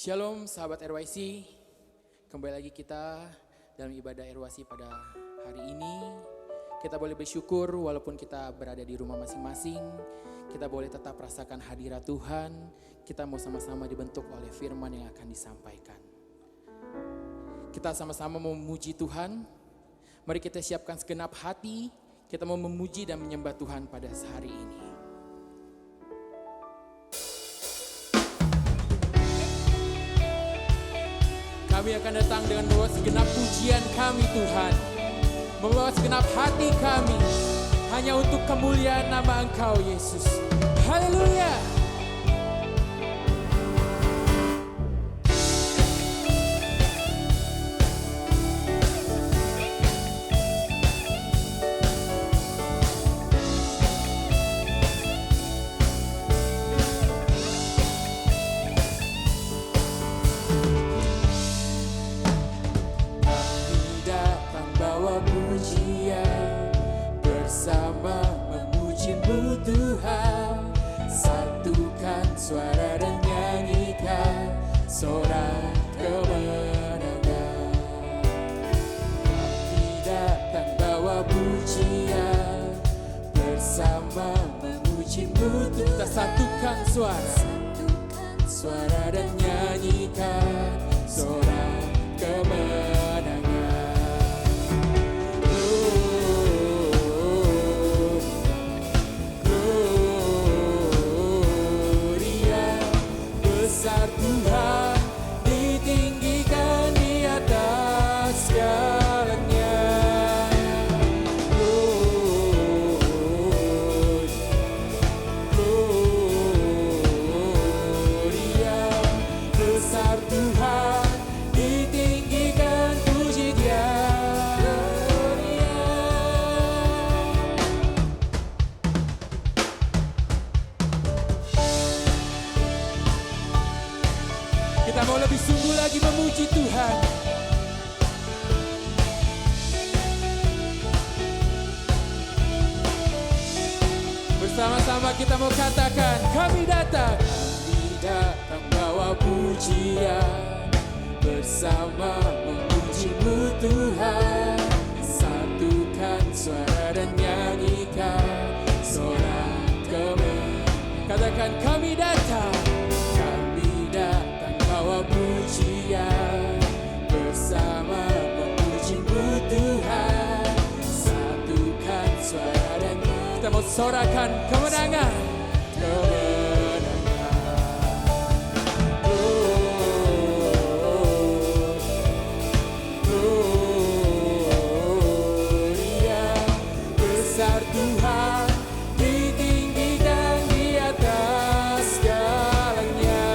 Shalom sahabat RYC, kembali lagi kita dalam ibadah RYC pada hari ini. Kita boleh bersyukur walaupun kita berada di rumah masing-masing, kita boleh tetap rasakan hadirat Tuhan. Kita mau sama-sama dibentuk oleh firman yang akan disampaikan. Kita sama-sama memuji Tuhan. Mari kita siapkan segenap hati, kita mau memuji dan menyembah Tuhan pada hari ini. Kami akan datang dengan membawa segenap pujian kami Tuhan, membawa segenap hati kami hanya untuk kemuliaan nama Engkau Yesus. Haleluya. Kita satukan suara dan nyanyikan sorak kemenangan. Gloria, besar Tuhan, ditinggikan di atas segalanya. Kita mau lebih sungguh lagi memuji Tuhan. Bersama-sama kita mau katakan, kami datang bawa pujian, bersama memuji-Mu Tuhan. Satukan suara dan nyanyikan sorak kemenangan. Katakan, kami datang bawa pujian, bersama memuji-Mu Tuhan. Satukan suara dan kita mau sorakan kemenangan. Gloria, besar Tuhan, ditinggikan di atas segalanya.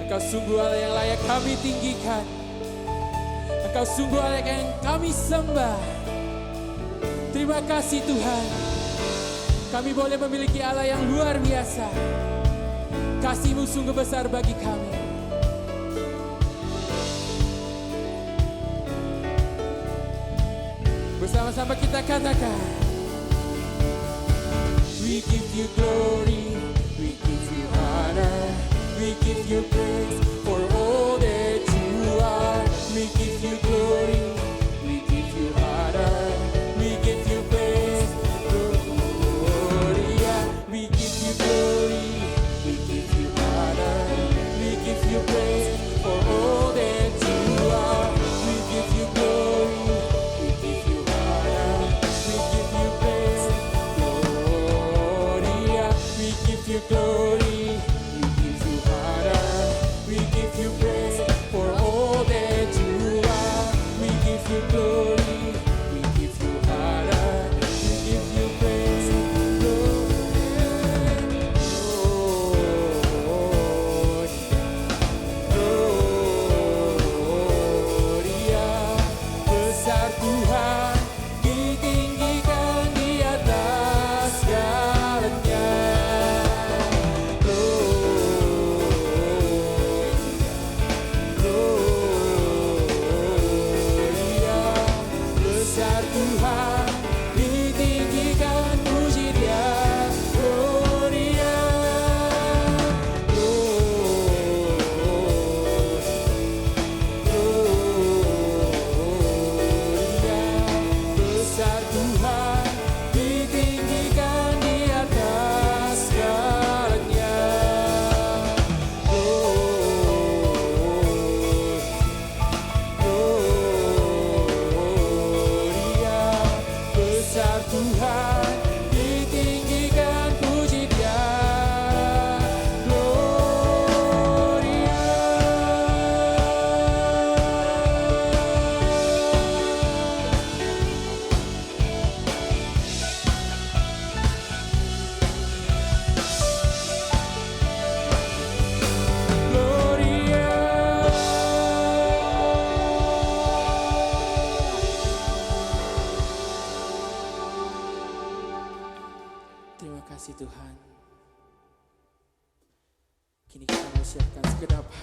Engkau sungguh Allah yang layak kami tinggikan. Engkau sungguh Allah yang kami sembah. Terima kasih Tuhan. Kami boleh memiliki Allah yang luar biasa. Kasih-Mu sungguh besar bagi kami. Bersama-sama kita katakan, we give you glory, we give you honor, we give you praise for all that you are. We give you glory, we give you honor, we give you praise. Gloria, we give you glory, we give you honor, we give you praise for all that you are. We give you glory, we give you honor, we give you praise. Gloria, we give you glory, we give you honor, we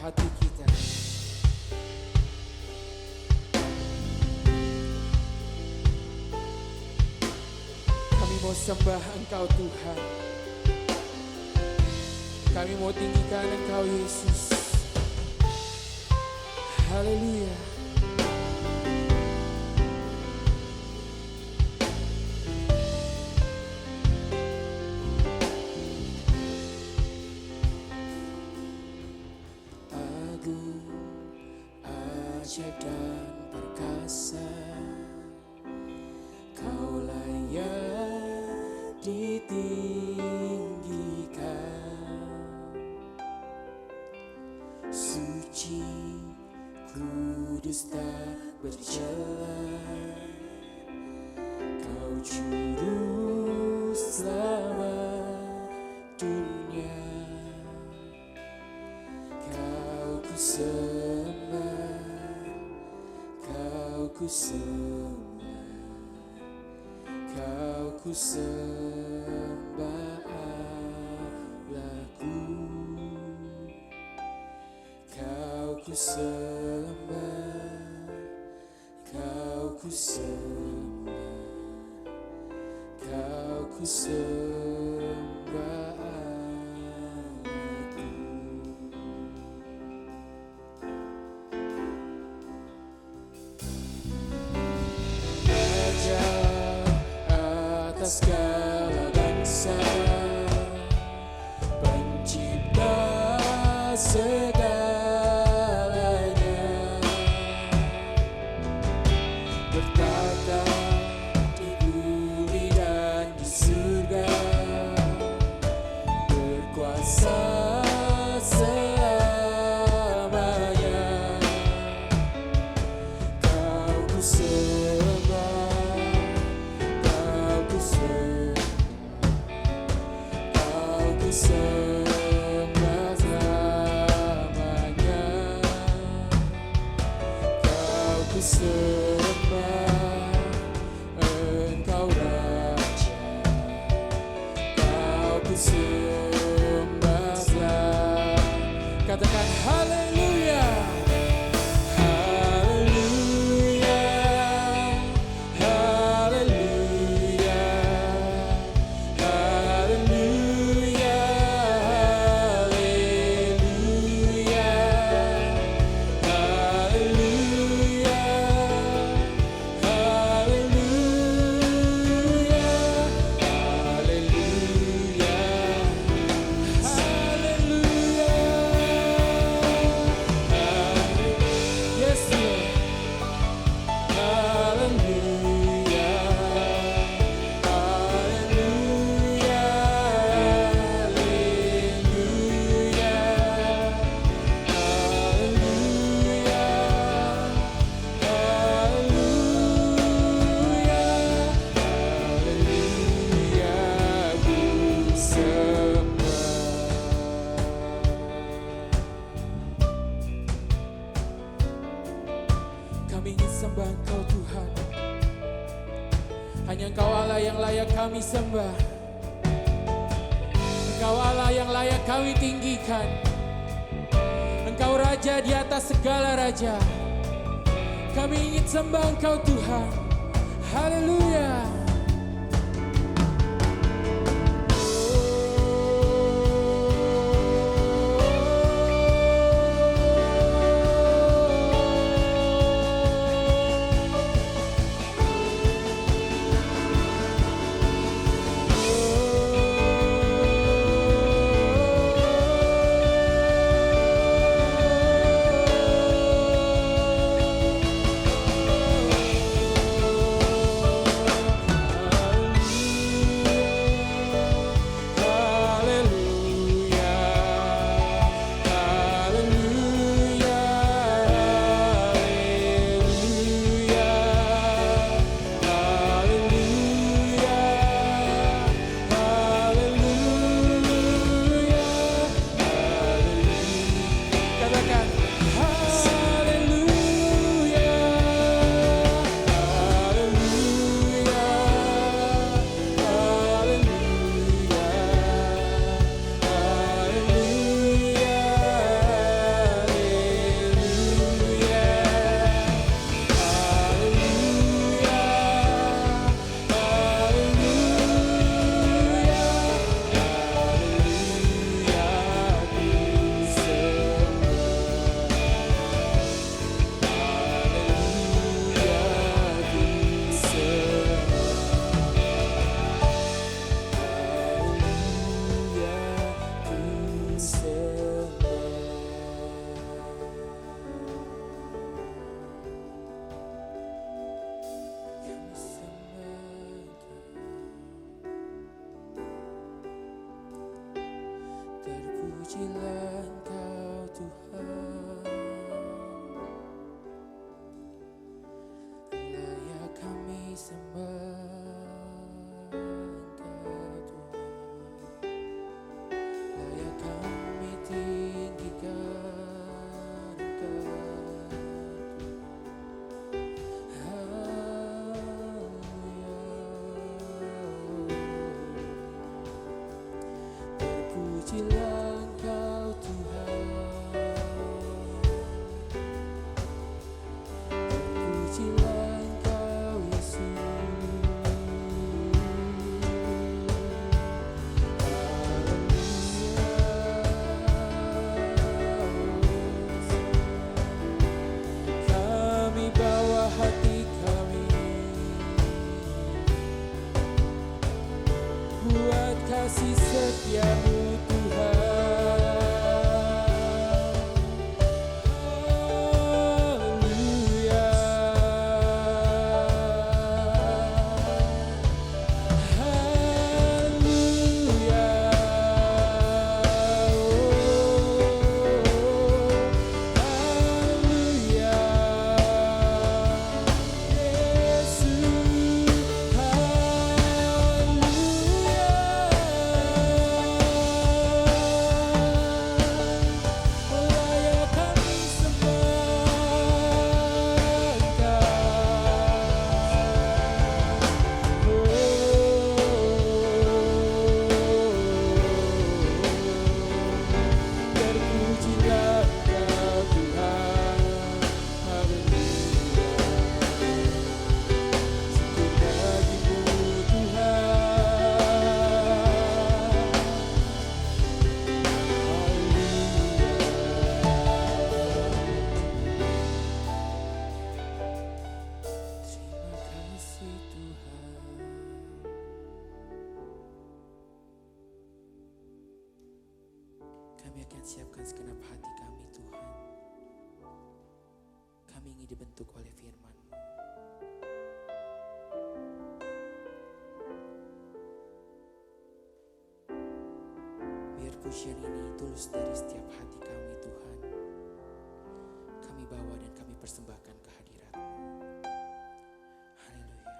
hati kita. Kami mau sembah Engkau Tuhan. Kami mau tinggikan Engkau Yesus. Haleluya. Agung, ajaib dan perkasa, Kau layak ditinggikan. Suci, kudus tak bercela, Kau juru selamat dunia. Kau ku sembah, Kau ku sembah, Kau ku sembah Allahku. Kau ku sembah, Kau ku sembah, Kau ku sembah Allahku. Raja atas segala bangsa, pencipta segalanya, bertata di bumi dan di surga, berkuasa selamanya. Kau ku sembah, Kau ku sembah, Kau ku sembah selamanya. Kau ku sembah, Engkau Raja. Kau ku sembah selamanya. Katakan haleluya. Haleluya, haleluya, haleluya, haleluya, haleluya, haleluya, haleluya. Yes, Lord. Haleluya, haleluya, haleluya, haleluya, haleluya, ku sembah. Kami ingin sembah Engkau Tuhan. Hanya Engkau Allah yang layak kami sembah. Engkau Allah yang layak kami tinggikan. Engkau Raja di atas segala raja. Kami ingin sembah Engkau Tuhan. Haleluya. sembah Engkau Tuhan, layak kami tinggikan Engkau. Terpujilah Engkau Tuhan, terpujilah Engkau Yesus. Kami bawa hati kami buat kasih setiamu Tuhan. Haleluya, haleluya, haleluya, Yesus, layak kami sembah terpujilah Engkau Tuhan. Haleluya, syukur bagimu Tuhan. Terima kasih Tuhan. Kami akan siapkan segenap hati kami Tuhan. Kami ingin dibentuk oleh firman-Mu. Biar pujian ini tulus dari setiap hati kami Tuhan. Kami bawa dan kami persembahkan ke hadirat-Mu. Haleluya.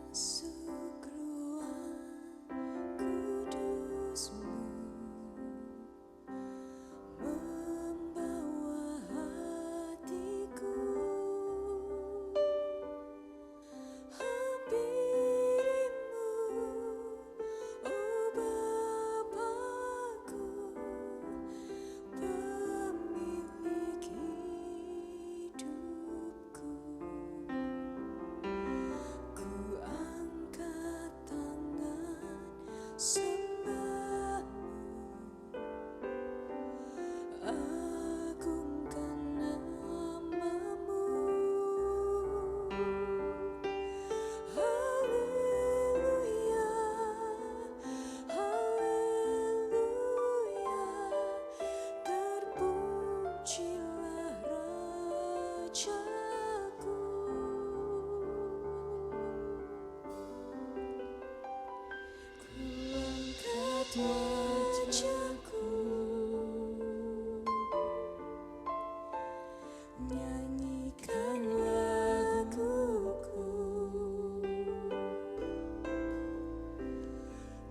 Masuk ruang kudus-Mu, membawa hatiku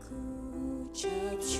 Ku curahkan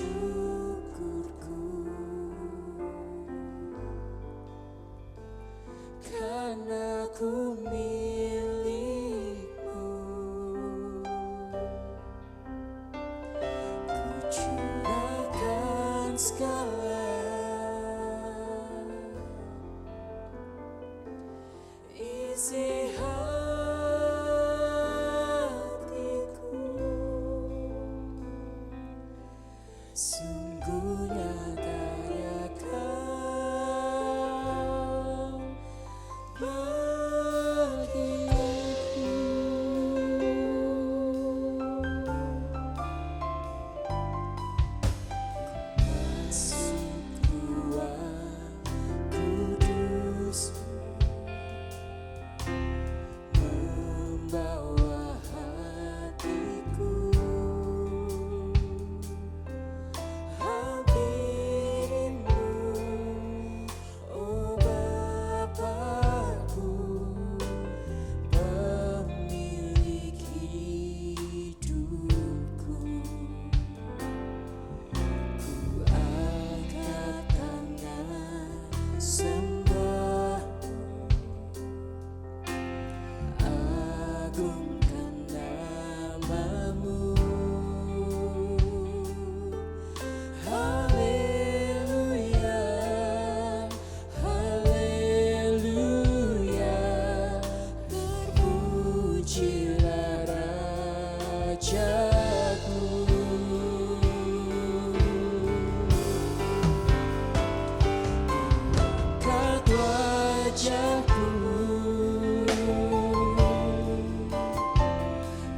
agungkan namamu. Haleluya, haleluya, terpujilah Rajaku. Angkat wajahku,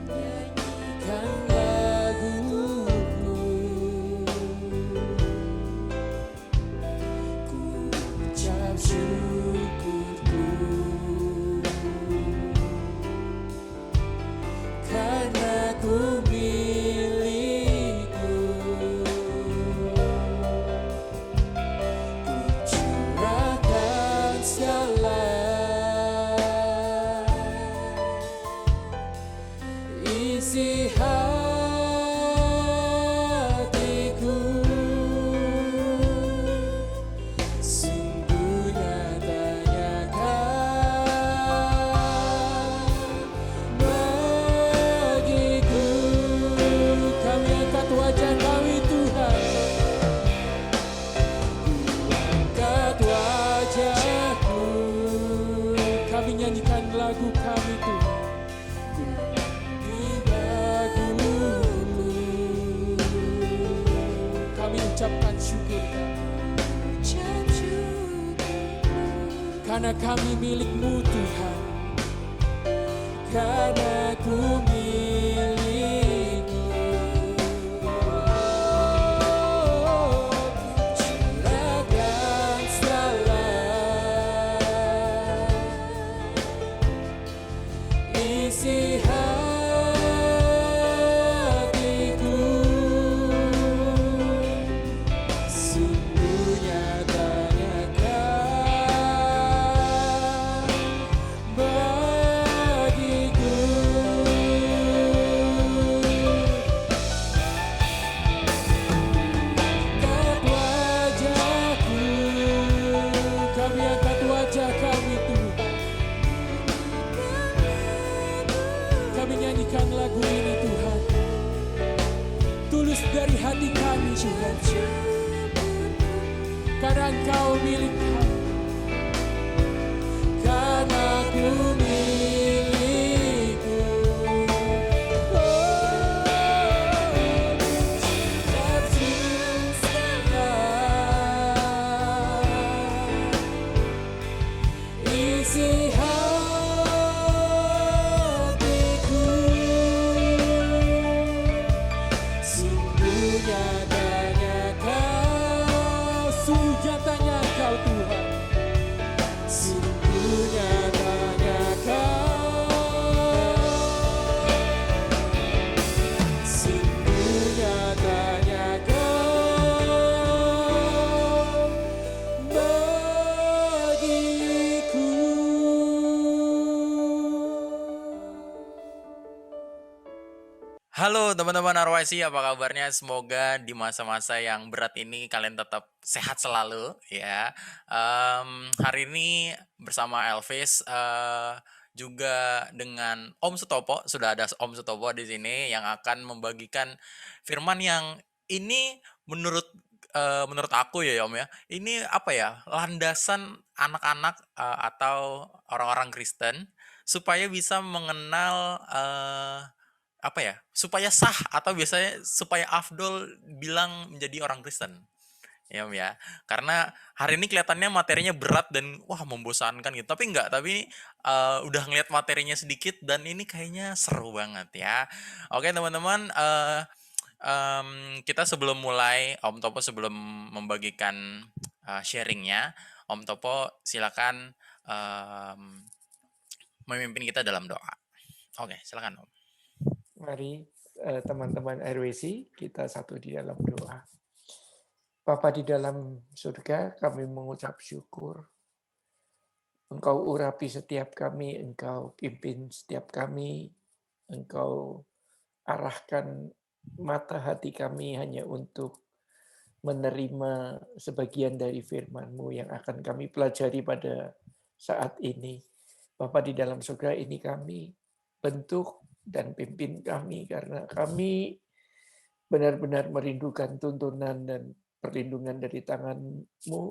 nyanyikan laguku, ku ucap syukurku, karena ku milikmu. Ku curahkan segala isi hatiku, sungguh nyatanya bagiku. Kami angkat wajah kami Tuhan, angkat wajahku, kami nyanyikan lagu kami Tuhan. Kami ucapkan syukur karena kami milik-Mu Tuhan, karena ku milik-Mu. Curahkan segala isi hatiku, sungguh nyatanya bagiku. Angkat wajahku, kami angkat wajah kami Tuhan. Kami nyanyikan lagu ini Tuhan, tulus dari hati kami Tuhan, karena Engkau milik kami, karena ku milik-Mu. Ucap segala isi hatiku, sungguh nyatanya Kau Tuhan, sungguh nyatanya sungguh nyatanya bagiku. Halo teman-teman RYC, apa kabarnya? Semoga di masa-masa yang berat ini kalian tetap sehat selalu ya. Hari ini bersama Elvis, juga dengan Om Sutopo. Sudah ada Om Sutopo di sini yang akan membagikan firman yang ini menurut aku ya Om ya. Ini apa ya? Landasan anak-anak atau orang-orang Kristen supaya bisa mengenal apa ya, supaya sah atau biasanya supaya afdol bilang menjadi orang Kristen. Ya, Om ya. Karena hari ini kelihatannya materinya berat dan wah membosankan gitu. Tapi enggak, tapi udah ngeliat materinya sedikit dan ini kayaknya seru banget ya. Oke, teman-teman, kita sebelum mulai, Om Topo sebelum membagikan sharingnya, Om Topo silakan memimpin kita dalam doa. Oke, silakan Om. Mari teman-teman RWC kita satu di dalam doa. Bapa di dalam surga, kami mengucap syukur. Engkau urapi setiap kami, Engkau pimpin setiap kami, Engkau arahkan mata hati kami hanya untuk menerima sebagian dari firman-Mu yang akan kami pelajari pada saat ini. Bapa di dalam surga, ini kami bentuk dan pimpin kami, karena kami benar-benar merindukan tuntunan dan perlindungan dari tangan-Mu.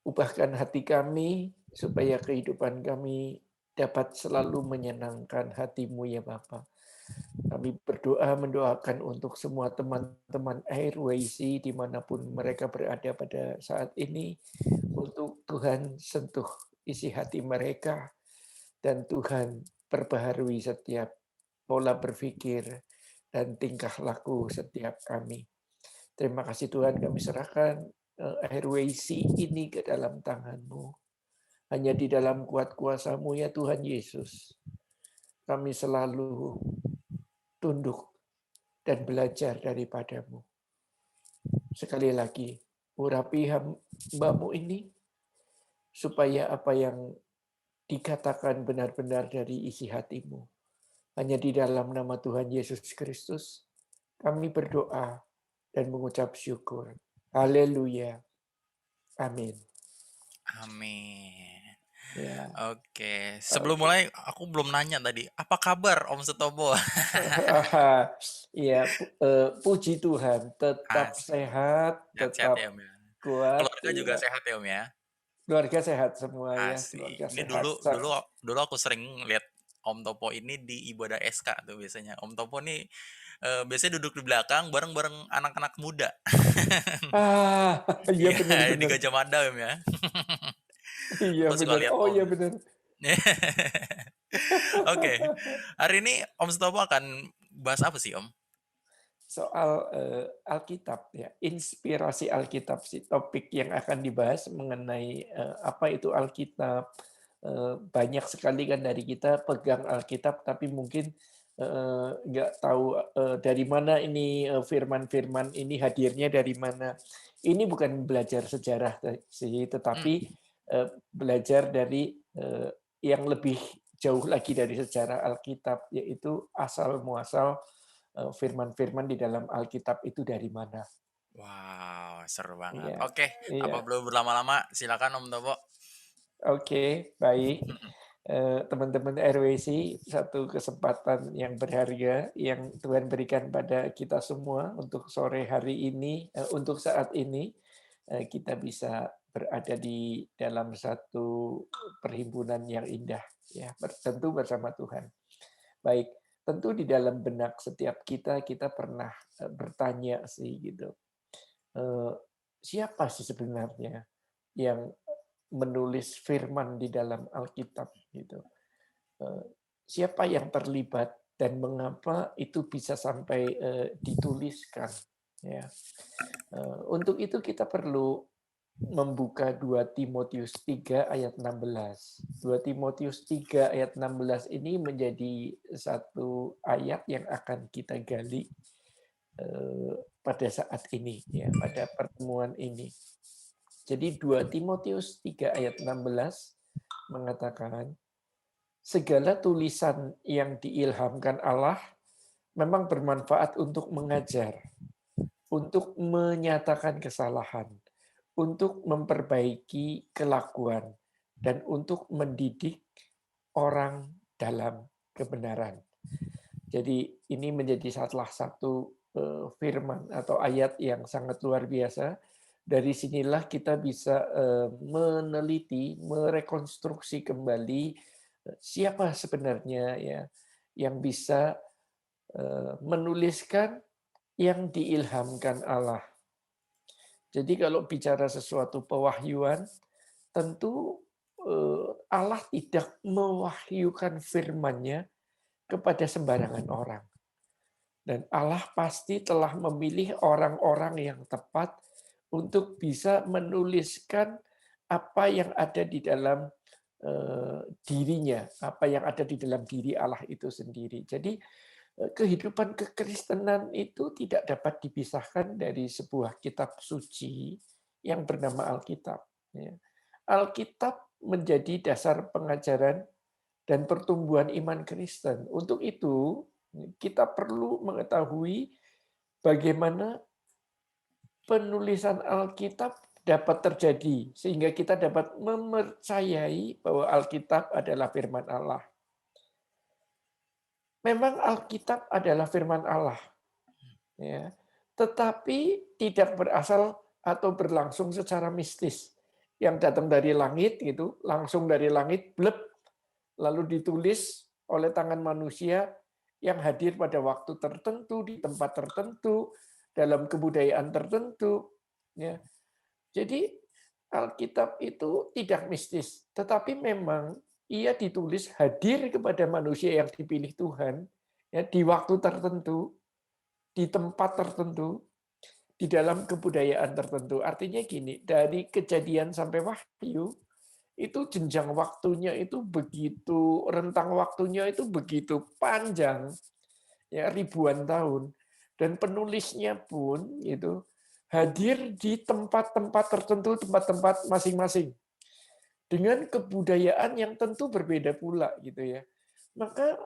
Ubahkan hati kami, supaya kehidupan kami dapat selalu menyenangkan hati-Mu ya Bapa. Kami berdoa mendoakan untuk semua teman-teman Airways dimanapun mereka berada pada saat ini, untuk Tuhan sentuh isi hati mereka, dan Tuhan perbaharui setiap pola berpikir dan tingkah laku setiap kami. Terima kasih Tuhan, kami serahkan Airways ini ke dalam tangan-Mu. Hanya di dalam kuat kuasa-Mu ya Tuhan Yesus, kami selalu tunduk dan belajar daripada-Mu. Sekali lagi, urapi hamba-Mu ini, supaya apa yang dikatakan benar-benar dari isi hati-Mu. Hanya di dalam nama Tuhan Yesus Kristus, kami berdoa dan mengucap syukur. Haleluya. Amin. Amin. Ya. Oke, sebelum mulai aku belum nanya tadi, apa kabar Om Setopo? Iya, puji Tuhan, tetap Asik. sehat, Sehat-sehat tetap ya Om ya. kuat. Keluarga juga Ya. sehat ya Om ya. Keluarga sehat semua ya, Asik. keluarga Ini sehat. dulu aku sering lihat Om Topo ini di ibadah SK tuh biasanya. Om Topo nih biasanya duduk di belakang bareng-bareng anak-anak muda. Iya Iya, di benar-benar. Gajah Mada Om ya. Iya Aku suka benar. lihat Oh Om. iya benar. Oke, hari ini Om Setopo akan bahas apa sih Om? Soal Alkitab ya, inspirasi Alkitab sih topik yang akan dibahas mengenai apa itu Alkitab. Banyak sekali kan dari kita pegang Alkitab tapi mungkin nggak tahu dari mana ini firman-firman ini hadirnya dari mana. Ini bukan belajar sejarah sih, tetapi Hmm, belajar dari yang lebih jauh lagi dari sejarah Alkitab, yaitu asal muasal firman-firman di dalam Alkitab itu dari mana. wow, seru banget. Iya, Oke, apa iya. belum berlama-lama, silakan Om Topo. Oke, baik. Teman-teman RWC, satu kesempatan yang berharga yang Tuhan berikan pada kita semua untuk sore hari ini, untuk saat ini, kita bisa berada di dalam satu perhimpunan yang indah, ya, tentu bersama Tuhan. Baik, tentu di dalam benak setiap kita pernah bertanya sih gitu, eh, siapa sih sebenarnya yang menulis firman di dalam Alkitab gitu? Eh, Siapa yang terlibat dan mengapa itu bisa sampai dituliskan? Ya, untuk itu kita perlu membuka 2 Timotius 3 ayat 16. 2 Timotius 3 ayat 16 ini menjadi satu ayat yang akan kita gali pada saat ini, ya, pada pertemuan ini. Jadi 2 Timotius 3 ayat 16 mengatakan, segala tulisan yang diilhamkan Allah memang bermanfaat untuk mengajar, untuk menyatakan kesalahan, untuk memperbaiki kelakuan, dan untuk mendidik orang dalam kebenaran. Jadi ini menjadi salah satu firman atau ayat yang sangat luar biasa. Dari sinilah kita bisa meneliti, merekonstruksi kembali siapa sebenarnya ya yang bisa menuliskan yang diilhamkan Allah. Jadi kalau bicara sesuatu pewahyuan, tentu Allah tidak mewahyukan firman-Nya kepada sembarangan orang. Dan Allah pasti telah memilih orang-orang yang tepat untuk bisa menuliskan apa yang ada di dalam dirinya, apa yang ada di dalam diri Allah itu sendiri. Jadi kehidupan kekristenan itu tidak dapat dipisahkan dari sebuah kitab suci yang bernama Alkitab. Ya. Alkitab menjadi dasar pengajaran dan pertumbuhan iman Kristen. Untuk itu, kita perlu mengetahui bagaimana penulisan Alkitab dapat terjadi, sehingga kita dapat mempercayai bahwa Alkitab adalah firman Allah. memang Alkitab adalah firman Allah, ya. Tetapi tidak berasal atau berlangsung secara mistis yang datang dari langit gitu, langsung dari langit bleb lalu ditulis oleh tangan manusia yang hadir pada waktu tertentu di tempat tertentu dalam kebudayaan tertentu, ya. Jadi Alkitab itu tidak mistis, tetapi memang ia ditulis hadir kepada manusia yang dipilih Tuhan, ya, di waktu tertentu, di tempat tertentu, di dalam kebudayaan tertentu. Artinya gini, dari Kejadian sampai Wahyu itu jenjang waktunya itu begitu, rentang waktunya itu begitu panjang, ya, ribuan tahun, dan penulisnya pun itu hadir di tempat-tempat tertentu, tempat-tempat masing-masing dengan kebudayaan yang tentu berbeda pula gitu ya. Maka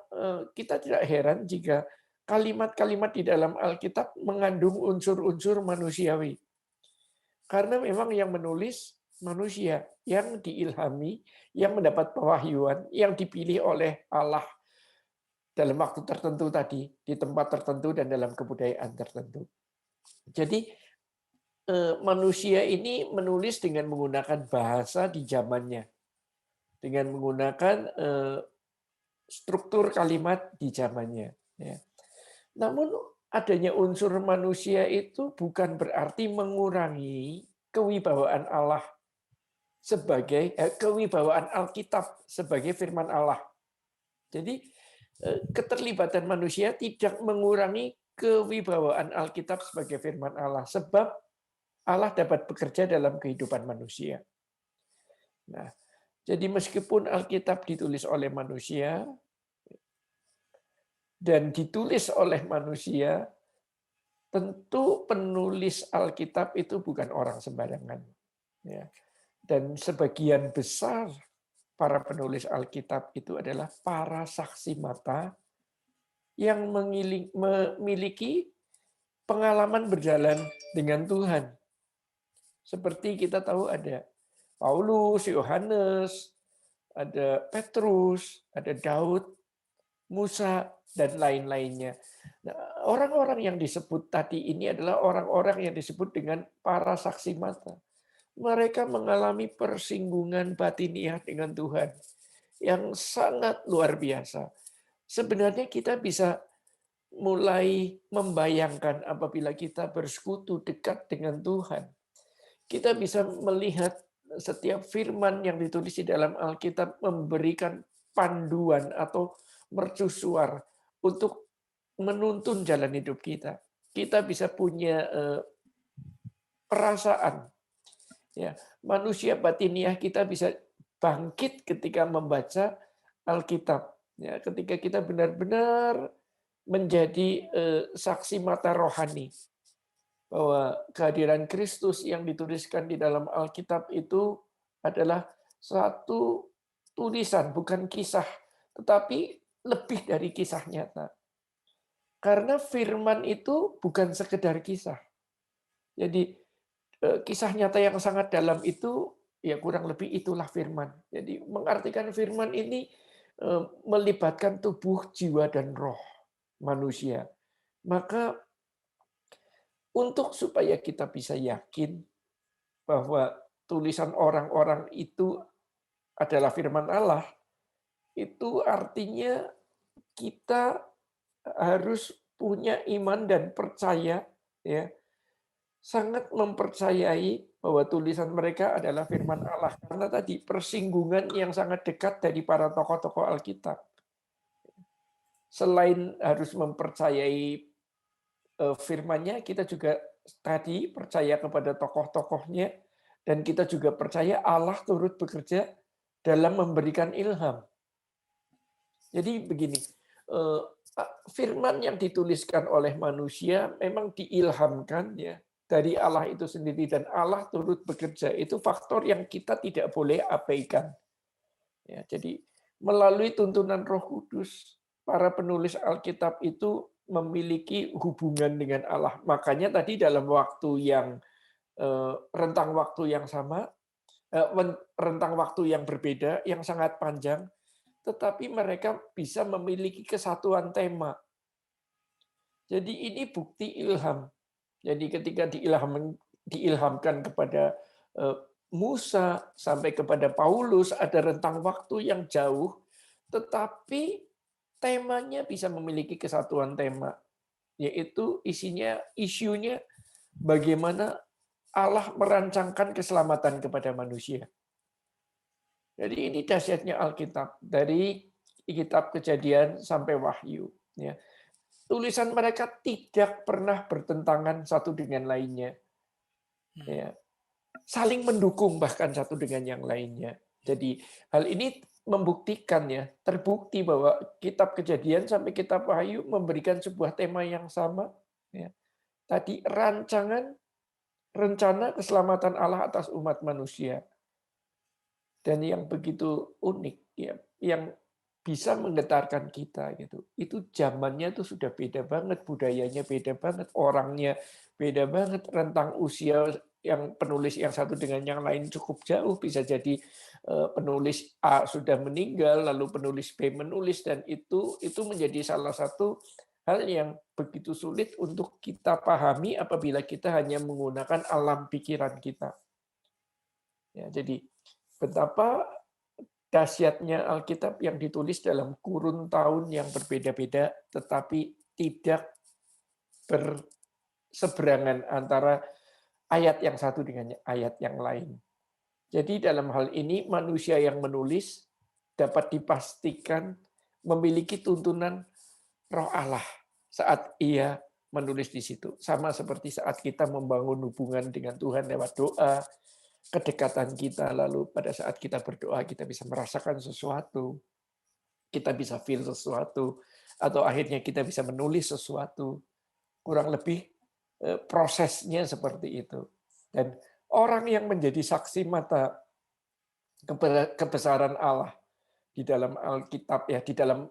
kita tidak heran jika kalimat-kalimat di dalam Alkitab mengandung unsur-unsur manusiawi. Karena memang yang menulis manusia, yang diilhami, yang mendapat pewahyuan, yang dipilih oleh Allah dalam waktu tertentu tadi, di tempat tertentu dan dalam kebudayaan tertentu. Jadi manusia ini menulis dengan menggunakan bahasa di zamannya, dengan menggunakan struktur kalimat di zamannya. Ya. Namun adanya unsur manusia itu bukan berarti mengurangi kewibawaan Allah sebagai kewibawaan Alkitab sebagai firman Allah. Jadi keterlibatan manusia tidak mengurangi kewibawaan Alkitab sebagai firman Allah, sebab Allah dapat bekerja dalam kehidupan manusia. Nah, jadi meskipun Alkitab ditulis oleh manusia dan ditulis oleh manusia, tentu penulis Alkitab itu bukan orang sembarangan. Ya. Dan sebagian besar para penulis Alkitab itu adalah para saksi mata yang memiliki pengalaman berjalan dengan Tuhan. Seperti kita tahu ada Paulus, Yohanes, ada Petrus, ada Daud, Musa, dan lain-lainnya. Nah, orang-orang yang disebut tadi ini adalah orang-orang yang disebut dengan para saksi mata. Mereka mengalami persinggungan batiniah dengan Tuhan yang sangat luar biasa. Sebenarnya kita bisa mulai membayangkan apabila kita bersekutu dekat dengan Tuhan. Kita bisa melihat setiap firman yang ditulis di dalam Alkitab memberikan panduan atau mercusuar untuk menuntun jalan hidup kita. Kita bisa punya perasaan, ya, manusia batiniah kita bisa bangkit ketika membaca Alkitab. Ya, ketika kita benar-benar menjadi saksi mata rohani bahwa kehadiran Kristus yang dituliskan di dalam Alkitab itu adalah satu tulisan, bukan kisah, tetapi lebih dari kisah nyata. Karena firman itu bukan sekedar kisah. Jadi kisah nyata yang sangat dalam itu ya kurang lebih itulah firman. Jadi mengartikan firman ini melibatkan tubuh, jiwa, dan roh manusia. Maka untuk supaya kita bisa yakin bahwa tulisan orang-orang itu adalah firman Allah, itu artinya kita harus punya iman dan percaya, ya, sangat mempercayai bahwa tulisan mereka adalah firman Allah. Karena tadi persinggungan yang sangat dekat dari para tokoh-tokoh Alkitab. Selain harus mempercayai firman-Nya, kita juga tadi percaya kepada tokoh-tokohnya, dan kita juga percaya Allah turut bekerja dalam memberikan ilham. Jadi begini, firman yang dituliskan oleh manusia memang diilhamkan ya dari Allah itu sendiri, dan Allah turut bekerja. Itu faktor yang kita tidak boleh abaikan. Ya, jadi melalui tuntunan Roh Kudus, para penulis Alkitab itu memiliki hubungan dengan Allah. Makanya tadi dalam waktu yang rentang waktu yang sama, rentang waktu yang berbeda, yang sangat panjang, tetapi mereka bisa memiliki kesatuan tema. Jadi ini bukti ilham. Jadi ketika diilhamkan kepada Musa sampai kepada Paulus, ada rentang waktu yang jauh, tetapi temanya bisa memiliki kesatuan tema, yaitu isunya bagaimana Allah merancangkan keselamatan kepada manusia. Jadi ini dahsyatnya Alkitab, dari kitab Kejadian sampai Wahyu. Ya. Tulisan mereka tidak pernah bertentangan satu dengan lainnya. Ya. Saling mendukung bahkan satu dengan yang lainnya. Jadi hal ini membuktikan, ya, terbukti bahwa kitab Kejadian sampai kitab Wahyu memberikan sebuah tema yang sama. Ya. Tadi rencana keselamatan Allah atas umat manusia. Dan yang begitu unik, ya, yang bisa menggetarkan kita gitu. Itu zamannya tuh sudah beda banget, budayanya beda banget, orangnya beda banget, rentang usia yang penulis yang satu dengan yang lain cukup jauh. Bisa jadi penulis A sudah meninggal, lalu penulis B menulis, dan itu menjadi salah satu hal yang begitu sulit untuk kita pahami apabila kita hanya menggunakan alam pikiran kita. Ya, jadi betapa dahsyatnya Alkitab yang ditulis dalam kurun tahun yang berbeda-beda, tetapi tidak berseberangan antara ayat yang satu dengan ayat yang lain. Jadi dalam hal ini manusia yang menulis dapat dipastikan memiliki tuntunan Roh Allah saat ia menulis di situ. Sama seperti saat kita membangun hubungan dengan Tuhan lewat doa, kedekatan kita, lalu pada saat kita berdoa kita bisa merasakan sesuatu, kita bisa feel sesuatu, atau akhirnya kita bisa menulis sesuatu. Kurang lebih prosesnya seperti itu. Dan orang yang menjadi saksi mata kebesaran Allah di dalam Alkitab, ya, di dalam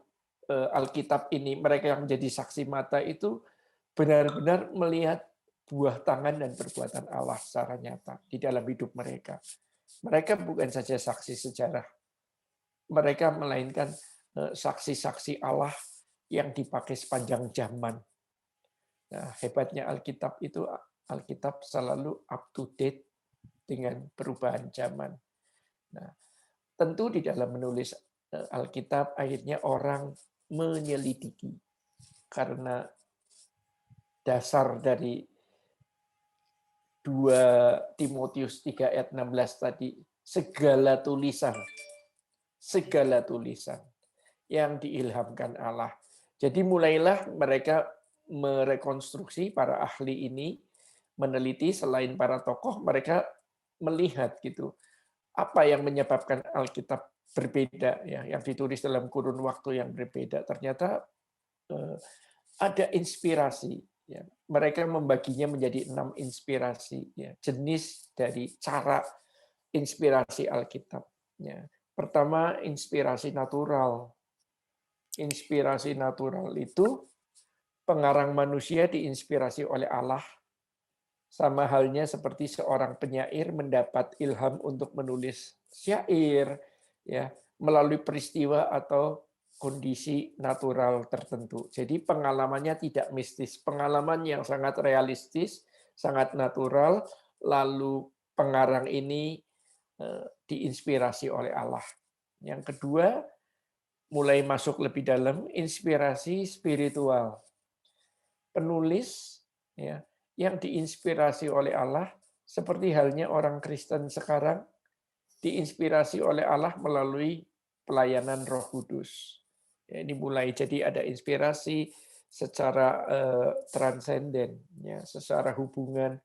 Alkitab ini, mereka yang menjadi saksi mata itu benar-benar melihat buah tangan dan perbuatan Allah secara nyata di dalam hidup mereka. Mereka bukan saja saksi sejarah, mereka melainkan saksi-saksi Allah yang dipakai sepanjang zaman. Nah, hebatnya Alkitab itu, Alkitab selalu up to date dengan perubahan zaman. Nah, tentu di dalam menulis Alkitab akhirnya orang menyelidiki, karena dasar dari 2 Timotius 3 ayat 16 tadi, segala tulisan yang diilhamkan Allah. Jadi mulailah mereka merekonstruksi, para ahli ini meneliti, selain para tokoh, mereka melihat gitu apa yang menyebabkan Alkitab berbeda, ya, yang ditulis dalam kurun waktu yang berbeda. Ternyata ada inspirasi. Ya. Mereka membaginya menjadi 6 inspirasi, ya, jenis dari cara inspirasi Alkitab. Ya. Pertama, inspirasi natural. Inspirasi natural itu pengarang manusia diinspirasi oleh Allah, sama halnya seperti seorang penyair mendapat ilham untuk menulis syair, ya, melalui peristiwa atau kondisi natural tertentu. Jadi pengalamannya tidak mistis, pengalaman yang sangat realistis, sangat natural, lalu pengarang ini diinspirasi oleh Allah. Yang kedua, mulai masuk lebih dalam, inspirasi spiritual. Penulis, ya, yang diinspirasi oleh Allah, seperti halnya orang Kristen sekarang, diinspirasi oleh Allah melalui pelayanan Roh Kudus. Ya, ini mulai jadi ada inspirasi secara transenden, ya, secara hubungan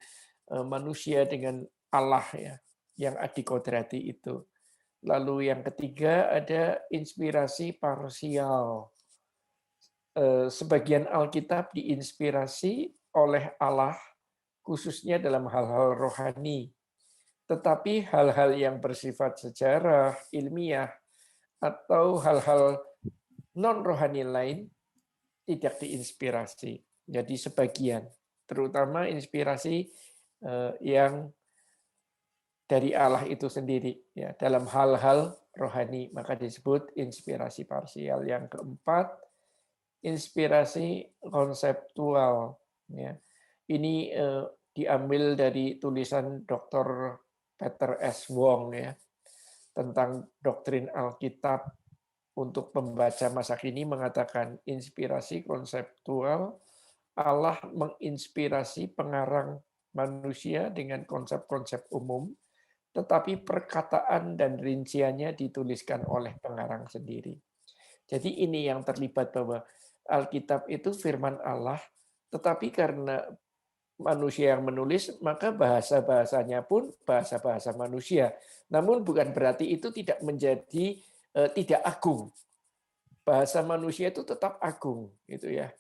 manusia dengan Allah, ya, yang adikodrati itu. Lalu yang ketiga ada inspirasi parsial. Sebagian Alkitab diinspirasi oleh Allah khususnya dalam hal-hal rohani. Tetapi hal-hal yang bersifat sejarah, ilmiah, atau hal-hal non-rohani lain tidak diinspirasi. Jadi sebagian, terutama inspirasi yang dari Allah itu sendiri, ya, dalam hal-hal rohani, maka disebut inspirasi parsial. Yang keempat, inspirasi konseptual. Ya. Ini diambil dari tulisan Dr. Peter S. Wong ya, tentang doktrin Alkitab untuk pembaca masa kini, mengatakan inspirasi konseptual, Allah menginspirasi pengarang manusia dengan konsep-konsep umum, tetapi perkataan dan rinciannya dituliskan oleh pengarang sendiri. Jadi ini yang terlibat, bahwa Alkitab itu firman Allah, tetapi karena manusia yang menulis, maka bahasa-bahasanya pun bahasa-bahasa manusia. Namun bukan berarti itu tidak menjadi tidak agung. Bahasa manusia itu tetap agung, gitu ya.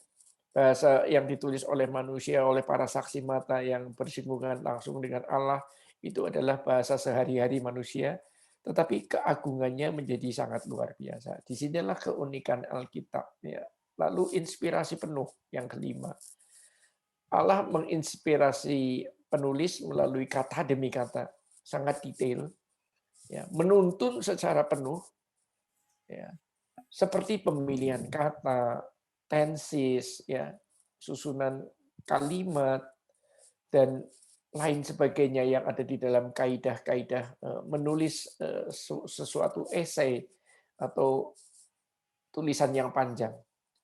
Bahasa yang ditulis oleh manusia, oleh para saksi mata yang bersinggungan langsung dengan Allah, itu adalah bahasa sehari-hari manusia, tetapi keagungannya menjadi sangat luar biasa. Disinilah keunikan Alkitab. Ya. Lalu inspirasi penuh yang kelima. Allah menginspirasi penulis melalui kata demi kata, sangat detail, ya, menuntun secara penuh, ya, seperti pemilihan kata, tenses, ya, susunan kalimat, dan lain sebagainya yang ada di dalam kaidah-kaidah menulis sesuatu esai atau tulisan yang panjang.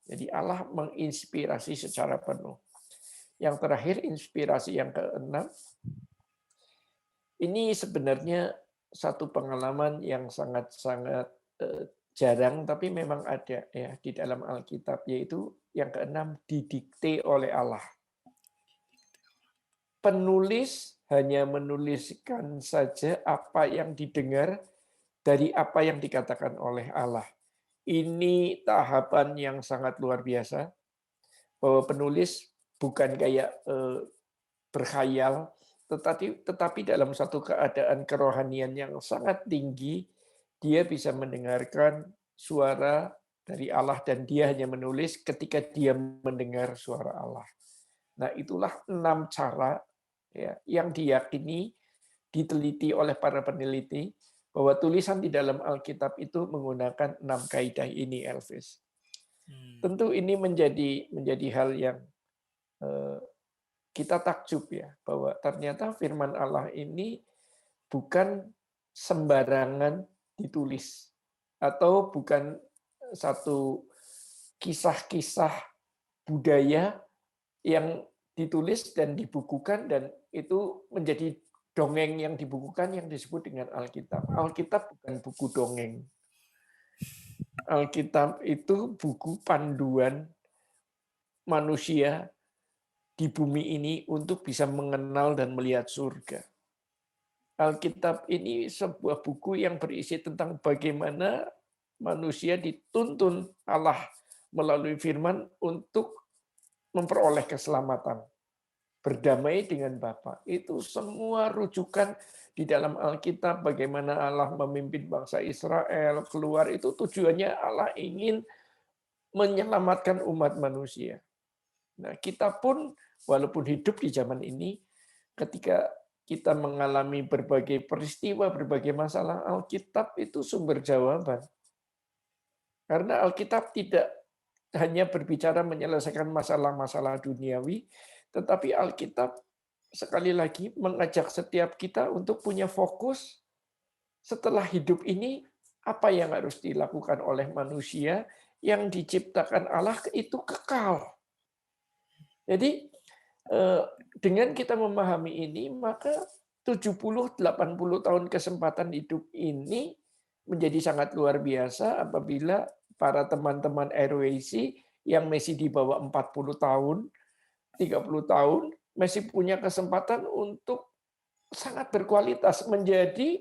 Jadi Allah menginspirasi secara penuh. Yang terakhir, inspirasi yang keenam, ini sebenarnya satu pengalaman yang sangat-sangat jarang, tapi memang ada ya di dalam Alkitab, yaitu yang keenam, didikte oleh Allah. Penulis hanya menuliskan saja apa yang didengar dari apa yang dikatakan oleh Allah. Ini tahapan yang sangat luar biasa, bahwa penulis bukan kayak berkhayal, tetapi dalam satu keadaan kerohanian yang sangat tinggi, dia bisa mendengarkan suara dari Allah, dan dia hanya menulis ketika dia mendengar suara Allah. Nah, itulah 6 cara ya, yang diyakini, diteliti oleh para peneliti, bahwa tulisan di dalam Alkitab itu menggunakan 6 kaidah ini, Elvis. Tentu ini menjadi hal yang kita takjub ya, bahwa ternyata firman Allah ini bukan sembarangan ditulis, atau bukan satu kisah-kisah budaya yang ditulis dan dibukukan, dan itu menjadi dongeng yang dibukukan yang disebut dengan Alkitab. Alkitab bukan buku dongeng. Alkitab itu buku panduan manusia di bumi ini untuk bisa mengenal dan melihat surga. Alkitab ini sebuah buku yang berisi tentang bagaimana manusia dituntun Allah melalui firman untuk memperoleh keselamatan, berdamai dengan Bapa. Itu semua rujukan di dalam Alkitab, bagaimana Allah memimpin bangsa Israel keluar, itu tujuannya Allah ingin menyelamatkan umat manusia. Nah, kita pun walaupun hidup di zaman ini, ketika kita mengalami berbagai peristiwa, berbagai masalah, Alkitab itu sumber jawaban. Karena Alkitab tidak hanya berbicara menyelesaikan masalah-masalah duniawi, tetapi Alkitab sekali lagi mengajak setiap kita untuk punya fokus setelah hidup ini, apa yang harus dilakukan oleh manusia yang diciptakan Allah itu kekal. Jadi dengan kita memahami ini, maka 70-80 tahun kesempatan hidup ini menjadi sangat luar biasa apabila para teman-teman RWC yang masih di bawah 40 tahun, 30 tahun, masih punya kesempatan untuk sangat berkualitas menjadi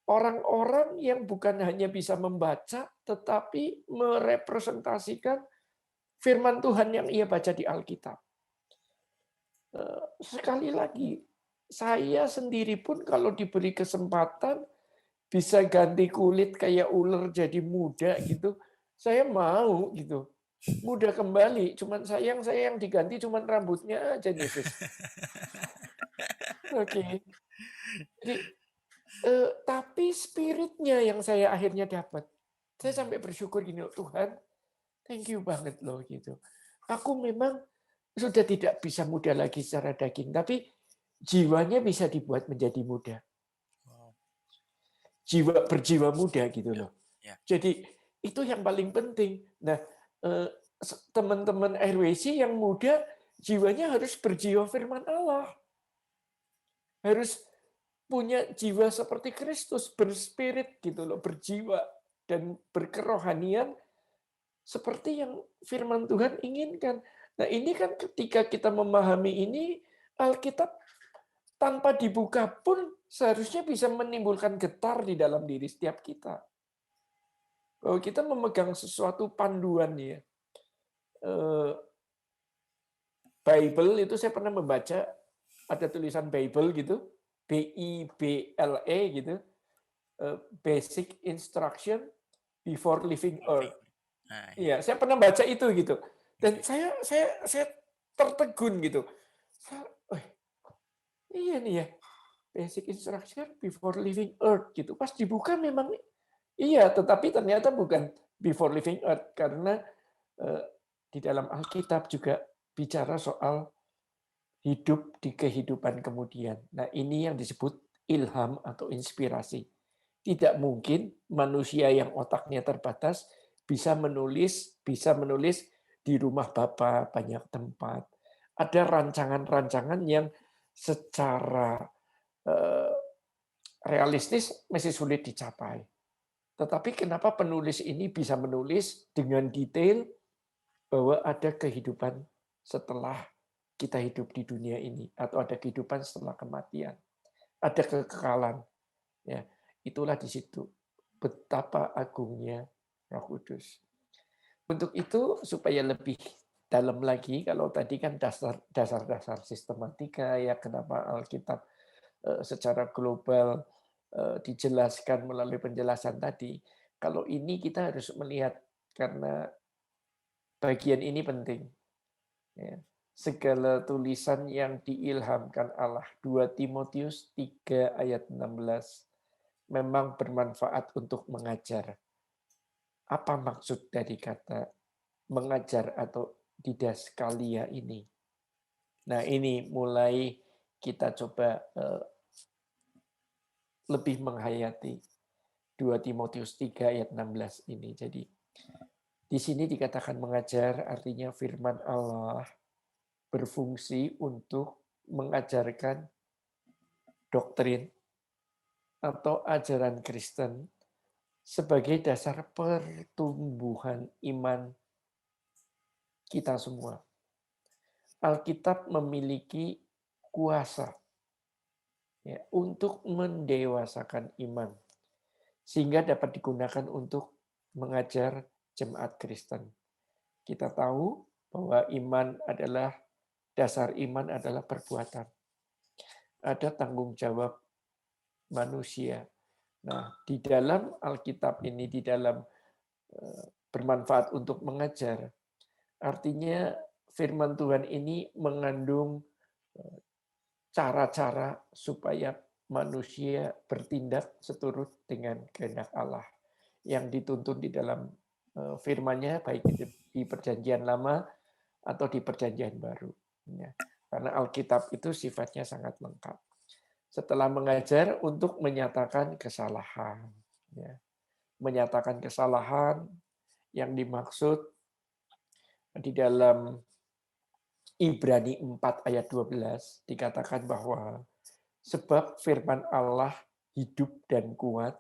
orang-orang yang bukan hanya bisa membaca, tetapi merepresentasikan firman Tuhan yang ia baca di Alkitab. Sekali lagi, saya sendiri pun kalau diberi kesempatan bisa ganti kulit kayak ular jadi muda gitu, saya mau gitu. Muda kembali, cuman sayang saya yang diganti cuman rambutnya aja nih, Fis. Oke. Jadi Tapi spiritnya yang saya akhirnya dapat. Saya sampai Hmm. bersyukur gini, "Oh, Tuhan, thank you banget loh," gitu. Aku memang sudah tidak bisa muda lagi secara daging, tapi jiwanya bisa dibuat menjadi muda. Wow. Berjiwa muda gitu Ya, loh. ya. Jadi itu yang paling penting. Nah, teman-teman RWC yang muda, jiwanya harus berjiwa firman Allah. Harus punya jiwa seperti Kristus, berspirit gitu loh, berjiwa dan berkerohanian seperti yang firman Tuhan inginkan. Nah, ini kan ketika kita memahami ini, Alkitab tanpa dibuka pun seharusnya bisa menimbulkan getar di dalam diri setiap kita. Bahwa kita memegang sesuatu panduan ya. Bible itu saya pernah membaca, ada tulisan Bible gitu, Bible gitu, Basic Instruction Before Leaving Earth. Nah, iya. Iya, saya pernah baca itu gitu. Dan Oke. saya tertegun gitu. Oh, iya nih ya, Basic Instruction Before Leaving Earth gitu. Pas dibuka memang iya, tetapi ternyata bukan Before Leaving Earth karena eh, di dalam Alkitab juga bicara soal hidup di kehidupan kemudian. Nah, ini yang disebut ilham atau inspirasi. Tidak mungkin manusia yang otaknya terbatas bisa menulis di rumah Bapa banyak tempat. Ada rancangan-rancangan yang secara eh, realistis masih sulit dicapai. Tetapi kenapa penulis ini bisa menulis dengan detail bahwa ada kehidupan setelah kita hidup di dunia ini atau ada kehidupan setelah kematian, ada kekekalan. Ya, itulah di situ betapa agungnya Roh Kudus. Untuk itu supaya lebih dalam lagi, kalau tadi kan dasar-dasar sistematika ya kenapa Alkitab secara global dijelaskan melalui penjelasan tadi. Kalau ini kita harus melihat karena bagian ini penting. Ya. Segala tulisan yang diilhamkan Allah, 2 Timotius 3 ayat 16, memang bermanfaat untuk mengajar. Apa maksud dari kata mengajar atau didaskalia ini? Nah, ini mulai kita coba lebih menghayati 2 Timotius 3 ayat 16 ini. Jadi di sini dikatakan mengajar artinya firman Allah berfungsi untuk mengajarkan doktrin atau ajaran Kristen sebagai dasar pertumbuhan iman kita semua. Alkitab memiliki kuasa ya, untuk mendewasakan iman, sehingga dapat digunakan untuk mengajar jemaat Kristen. Kita tahu bahwa dasar iman adalah perbuatan. Ada tanggung jawab manusia. Nah, di dalam Alkitab ini, di dalam bermanfaat untuk mengajar, artinya firman Tuhan ini mengandung cara-cara supaya manusia bertindak seturut dengan kehendak Allah yang dituntun di dalam firman-Nya baik di Perjanjian Lama atau di Perjanjian Baru. Ya. Karena Alkitab itu sifatnya sangat lengkap. Setelah mengajar untuk menyatakan kesalahan, ya. Menyatakan kesalahan yang dimaksud di dalam Ibrani 4 ayat 12 dikatakan bahwa sebab firman Allah hidup dan kuat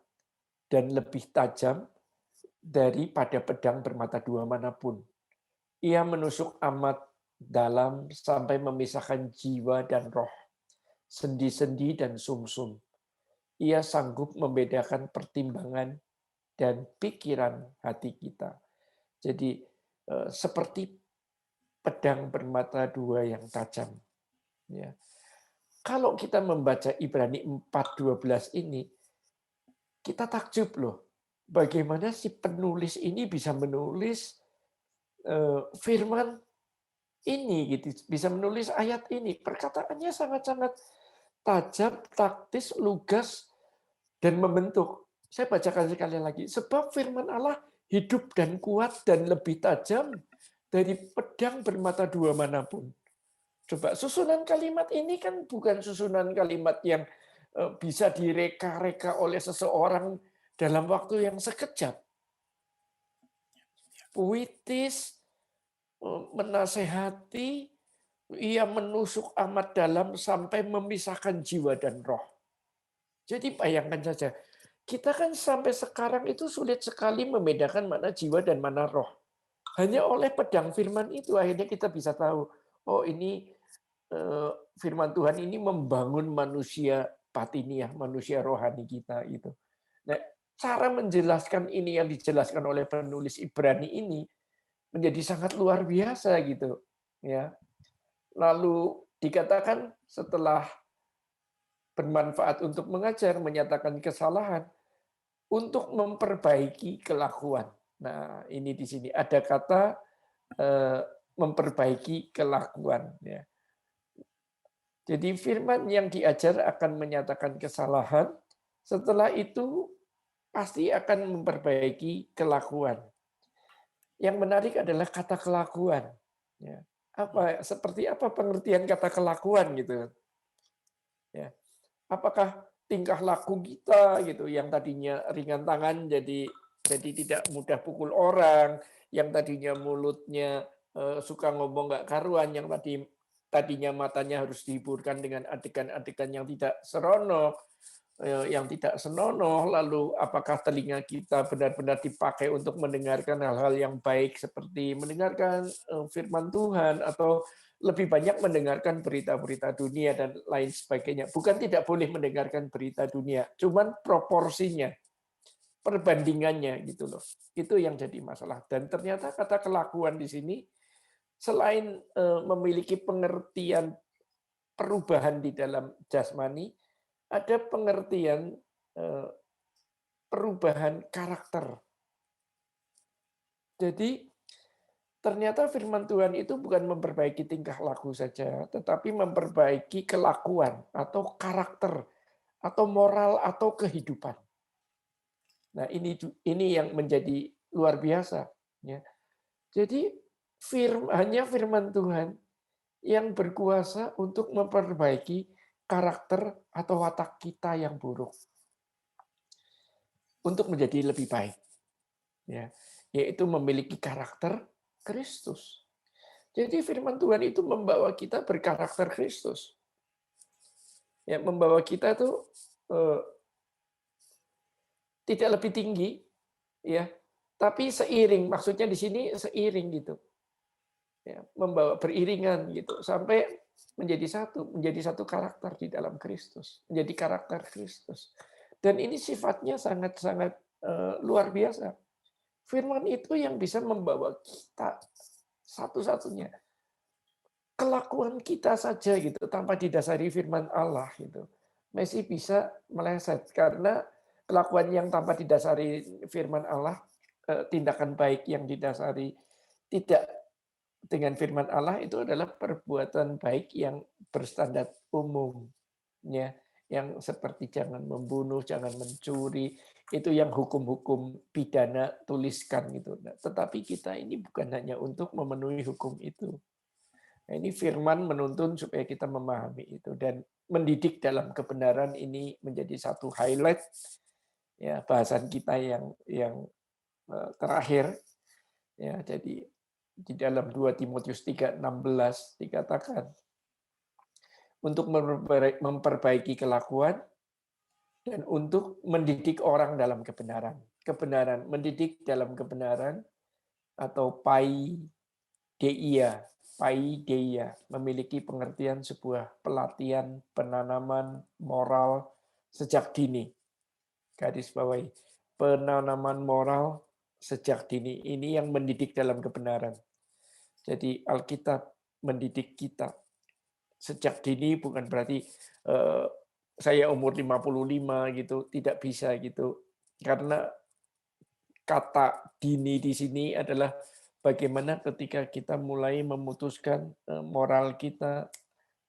dan lebih tajam daripada pedang bermata dua manapun. Ia menusuk amat dalam sampai memisahkan jiwa dan roh, sendi-sendi dan sumsum. Ia sanggup membedakan pertimbangan dan pikiran hati kita. Jadi seperti pedang bermata dua yang tajam. Ya. Kalau kita membaca Ibrani 4:12 ini, kita takjub loh. Bagaimana si penulis ini bisa menulis firman ini gitu, bisa menulis ayat ini. Perkataannya sangat-sangat tajam, taktis, lugas, dan membentuk. Saya bacakan sekali lagi. Sebab firman Allah hidup dan kuat dan lebih tajam dari pedang bermata dua manapun. Coba susunan kalimat ini kan bukan susunan kalimat yang bisa direka-reka oleh seseorang dalam waktu yang sekejap. Puitis, menasehati, ia menusuk amat dalam sampai memisahkan jiwa dan roh. Jadi bayangkan saja, kita kan sampai sekarang itu sulit sekali membedakan mana jiwa dan mana roh. Hanya oleh pedang firman itu akhirnya kita bisa tahu, oh ini firman Tuhan ini membangun manusia batiniah, manusia rohani kita itu. Nah, cara menjelaskan ini yang dijelaskan oleh penulis Ibrani ini menjadi sangat luar biasa gitu, ya. Lalu dikatakan setelah bermanfaat untuk mengajar, menyatakan kesalahan, untuk memperbaiki kelakuan. Nah, ini di sini ada kata memperbaiki kelakuan. Ya. Jadi firman yang diajar akan menyatakan kesalahan, setelah itu pasti akan memperbaiki kelakuan. Yang menarik adalah kata kelakuan. Ya. Seperti apa pengertian kata kelakuan gitu? Ya. Apakah tingkah laku kita gitu yang tadinya ringan tangan jadi tidak mudah pukul orang, yang tadinya mulutnya suka ngomong nggak karuan, yang tadinya matanya harus dihiburkan dengan adegan-adegan yang tidak seronok, yang tidak senonoh, lalu apakah telinga kita benar-benar dipakai untuk mendengarkan hal-hal yang baik seperti mendengarkan firman Tuhan, atau lebih banyak mendengarkan berita-berita dunia dan lain sebagainya. Bukan tidak boleh mendengarkan berita dunia, cuman proporsinya, perbandingannya gitu loh. Itu yang jadi masalah. Dan ternyata kata kelakuan di sini selain memiliki pengertian perubahan di dalam jasmani, ada pengertian perubahan karakter. Jadi ternyata firman Tuhan itu bukan memperbaiki tingkah laku saja, tetapi memperbaiki kelakuan atau karakter atau moral atau kehidupan. Nah, ini yang menjadi luar biasa, ya. Jadi hanya firman Tuhan yang berkuasa untuk memperbaiki karakter atau watak kita yang buruk untuk menjadi lebih baik, ya, yaitu memiliki karakter Kristus. Jadi firman Tuhan itu membawa kita berkarakter Kristus, ya, membawa kita tuh tidak lebih tinggi, ya, tapi seiring, maksudnya di sini seiring gitu. Ya, membawa beriringan gitu sampai menjadi satu karakter di dalam Kristus, menjadi karakter Kristus. Dan ini sifatnya sangat-sangat luar biasa. Firman itu yang bisa membawa kita satu-satunya. Kelakuan kita saja gitu tanpa didasari firman Allah gitu masih bisa meleset, karena kelakuan yang tanpa didasari firman Allah, tindakan baik yang didasari tidak dengan firman Allah itu adalah perbuatan baik yang berstandar umum, ya, yang seperti jangan membunuh, jangan mencuri, itu yang hukum-hukum pidana tuliskan gitu. Nah, tetapi kita ini bukan hanya untuk memenuhi hukum itu. Nah, ini firman menuntun supaya kita memahami itu, dan mendidik dalam kebenaran ini menjadi satu highlight, ya, bahasan kita yang terakhir, ya. Jadi di dalam 2 Timotius 3:16 dikatakan untuk memperbaiki kelakuan dan untuk mendidik orang dalam kebenaran. Kebenaran, mendidik dalam kebenaran, atau paideia, memiliki pengertian sebuah pelatihan penanaman moral sejak dini. Garis bawahi, penanaman moral sejak dini, ini yang mendidik dalam kebenaran. Jadi Alkitab mendidik kita sejak dini, bukan berarti saya umur 55 gitu, tidak bisa gitu. Karena kata dini di sini adalah bagaimana ketika kita mulai memutuskan moral kita,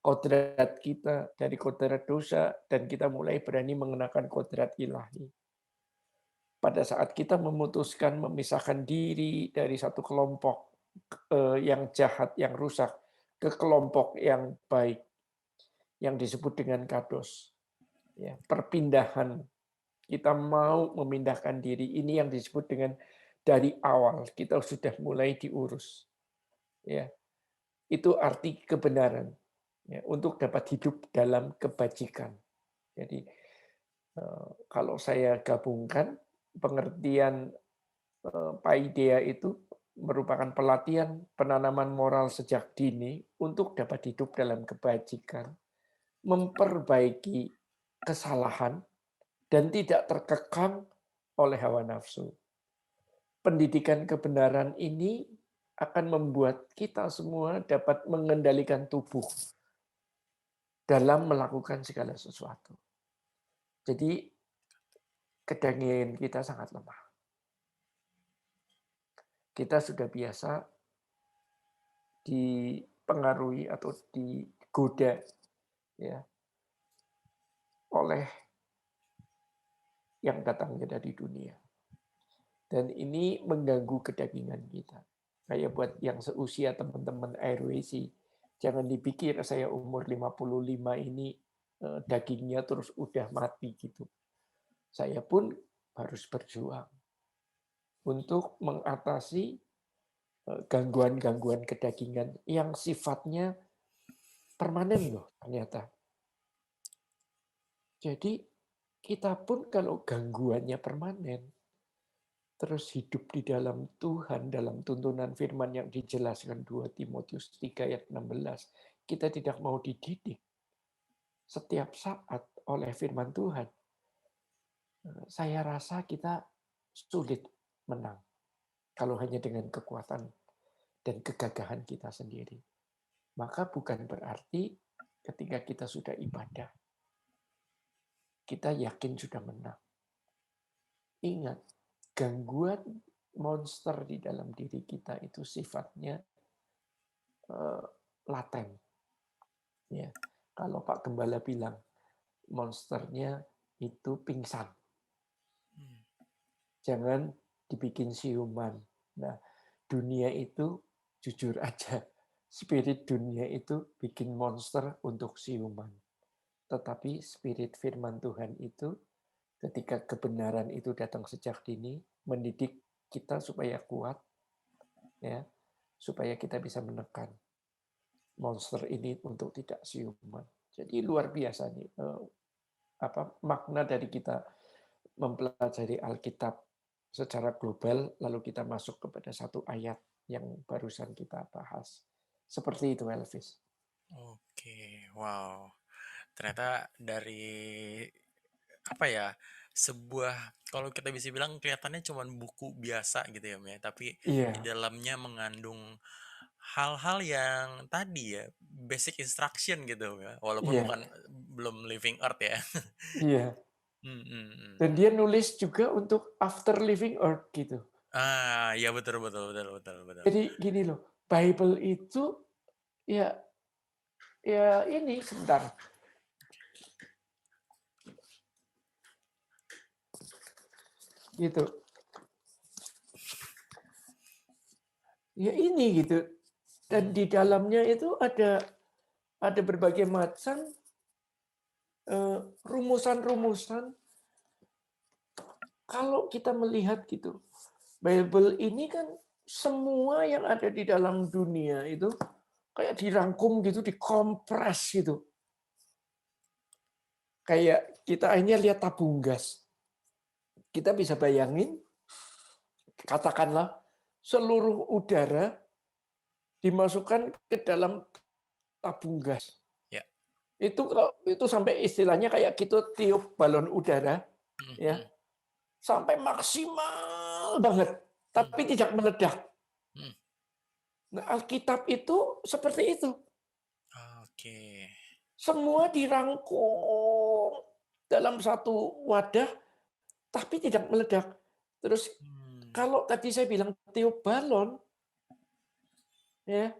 kodrat kita dari kodrat dosa, dan kita mulai berani mengenakan kodrat ilahi. Pada saat kita memutuskan memisahkan diri dari satu kelompok yang jahat, yang rusak, ke kelompok yang baik, yang disebut dengan kados. Ya, perpindahan. Kita mau memindahkan diri. Ini yang disebut dengan dari awal kita sudah mulai diurus. Ya, itu arti kebenaran. Ya, untuk dapat hidup dalam kebajikan. Jadi kalau saya gabungkan pengertian Paideia itu merupakan pelatihan penanaman moral sejak dini untuk dapat hidup dalam kebajikan, memperbaiki kesalahan, dan tidak terkekang oleh hawa nafsu. Pendidikan kebenaran ini akan membuat kita semua dapat mengendalikan tubuh dalam melakukan segala sesuatu. Jadi kedagingan kita sangat lemah. Kita sudah biasa dipengaruhi atau digoda ya oleh yang datangnya dari dunia. Dan ini mengganggu kedagingan kita. Kayak buat yang seusia teman-teman RWC, jangan dipikir saya umur 55 ini dagingnya terus udah mati gitu. Saya pun harus berjuang untuk mengatasi gangguan-gangguan kedagingan yang sifatnya permanen loh ternyata. Jadi kita pun kalau gangguannya permanen, terus hidup di dalam Tuhan, dalam tuntunan firman yang dijelaskan 2 Timotius 3 ayat 16, kita tidak mau dididik setiap saat oleh firman Tuhan. Saya rasa kita sulit menang kalau hanya dengan kekuatan dan kegagahan kita sendiri. Maka bukan berarti ketika kita sudah ibadah, kita yakin sudah menang. Ingat, gangguan monster di dalam diri kita itu sifatnya laten. Ya, kalau Pak Gembala bilang monsternya itu pingsan, jangan dibikin siuman. Nah, dunia itu jujur aja, spirit dunia itu bikin monster untuk siuman. Tetapi spirit firman Tuhan itu ketika kebenaran itu datang sejak dini, mendidik kita supaya kuat, ya, supaya kita bisa menekan monster ini untuk tidak siuman. Jadi luar biasa nih makna dari kita mempelajari Alkitab secara global, lalu kita masuk kepada satu ayat yang barusan kita bahas. Seperti itu, Elvis. Oke, wow. Ternyata dari apa ya, sebuah kalau kita bisa bilang kelihatannya cuma buku biasa gitu ya, Mia, tapi di Iya, dalamnya mengandung hal-hal yang tadi ya, basic instruction gitu ya, walaupun iya, belum living earth ya. iya. Hmm, hmm, hmm, Dan hmm. dia nulis juga untuk after living earth gitu. Ya betul betul betul betul betul. Jadi gini loh, Bible itu ya ini sebentar. Gitu. Ya ini gitu. Dan di dalamnya itu ada berbagai macam rumusan-rumusan. Kalau kita melihat gitu, Bible ini kan semua yang ada di dalam dunia itu kayak dirangkum gitu, dikompres gitu. Kayak kita hanya lihat tabung gas. Kita bisa bayangin, katakanlah seluruh udara dimasukkan ke dalam tabung gas. Ya. Itu sampai istilahnya kayak kita tiup balon udara, ya, sampai maksimal banget, tapi tidak meledak. Nah, Alkitab itu seperti itu. Oke. Semua dirangkum dalam satu wadah, tapi tidak meledak. Terus kalau tadi saya bilang tiup balon, ya,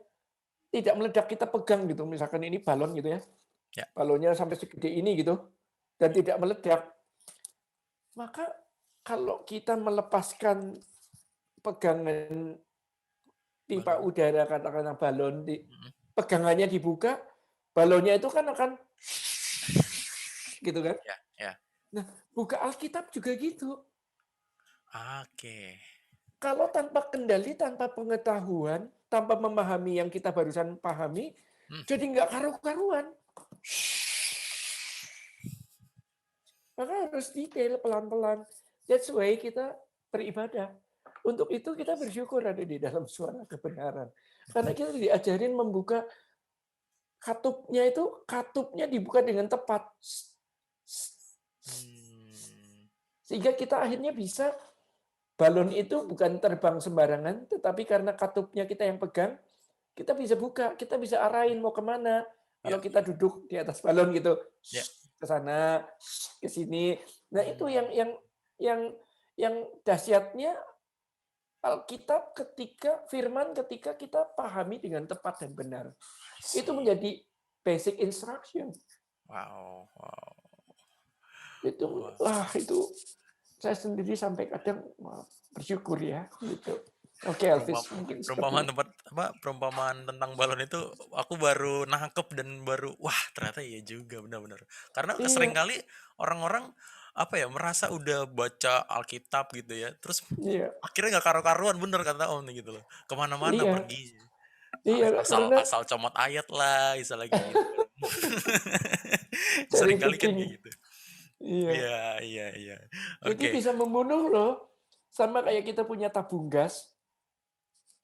tidak meledak kita pegang gitu, misalkan ini balon gitu ya, Ya. balonnya sampai segede ini gitu, dan tidak meledak, maka kalau kita melepaskan pegangan pipa Balon. udara, katakanlah balon, Mhm. pegangannya dibuka, balonnya itu kan akan gitu kan. Ya, ya. Nah, buka Alkitab juga gitu. Oke. Kalau tanpa kendali, tanpa pengetahuan, tanpa memahami yang kita barusan pahami, Hmm. jadi nggak karu-karuan. Maka harus detail, pelan-pelan. That's why kita beribadah. Untuk itu kita bersyukur ada di dalam suara kebenaran. Karena kita diajarin membuka katupnya dibuka dengan tepat. Hmm. Sehingga kita akhirnya bisa, balon itu bukan terbang sembarangan, tetapi karena katupnya kita yang pegang, kita bisa buka, kita bisa arahin mau kemana. Kalau Ya, kita duduk di atas balon gitu, ya. ke sana, ke sini. Nah itu Hmm. yang dahsyatnya Alkitab ketika kita pahami dengan tepat dan benar. I Itu see. menjadi basic instruction. Wow, wow. Itu, Wah. itu saya sendiri sampai kadang bersyukur ya gitu. Oke, Elvis, mungkin seperti Perumpamaan tempat perumpamaan tentang balon itu aku baru nangkep dan baru wah ternyata iya juga benar-benar. Karena iya, seringkali orang-orang apa ya merasa udah baca Alkitab gitu ya, terus iya, akhirnya nggak karu-karuan bener kata Om nih gitu loh. Kemana-mana iya, pergi. iya, Asal karena asal comot ayat lah, istilah kayak gitu kan. cherry Seringkali kan picking. kayak gitu. Iya. Iya, iya, iya. Jadi Oke, bisa membunuh loh. Sama kayak kita punya tabung gas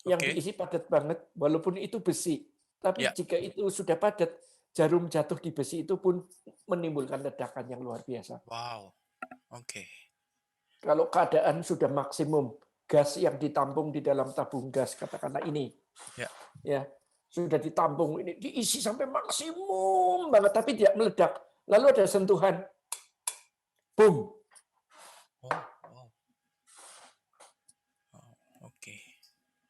yang oke. diisi padat banget, walaupun itu besi. Tapi Ya, jika itu sudah padat, jarum jatuh di besi itu pun menimbulkan ledakan yang luar biasa. wow. Oke. Kalau keadaan sudah maksimum, gas yang ditampung di dalam tabung gas, katakanlah ini, Ya. ya sudah ditampung, ini diisi sampai maksimum banget, tapi tidak meledak. Lalu ada sentuhan, boom. Oh, wow. Oh, oke.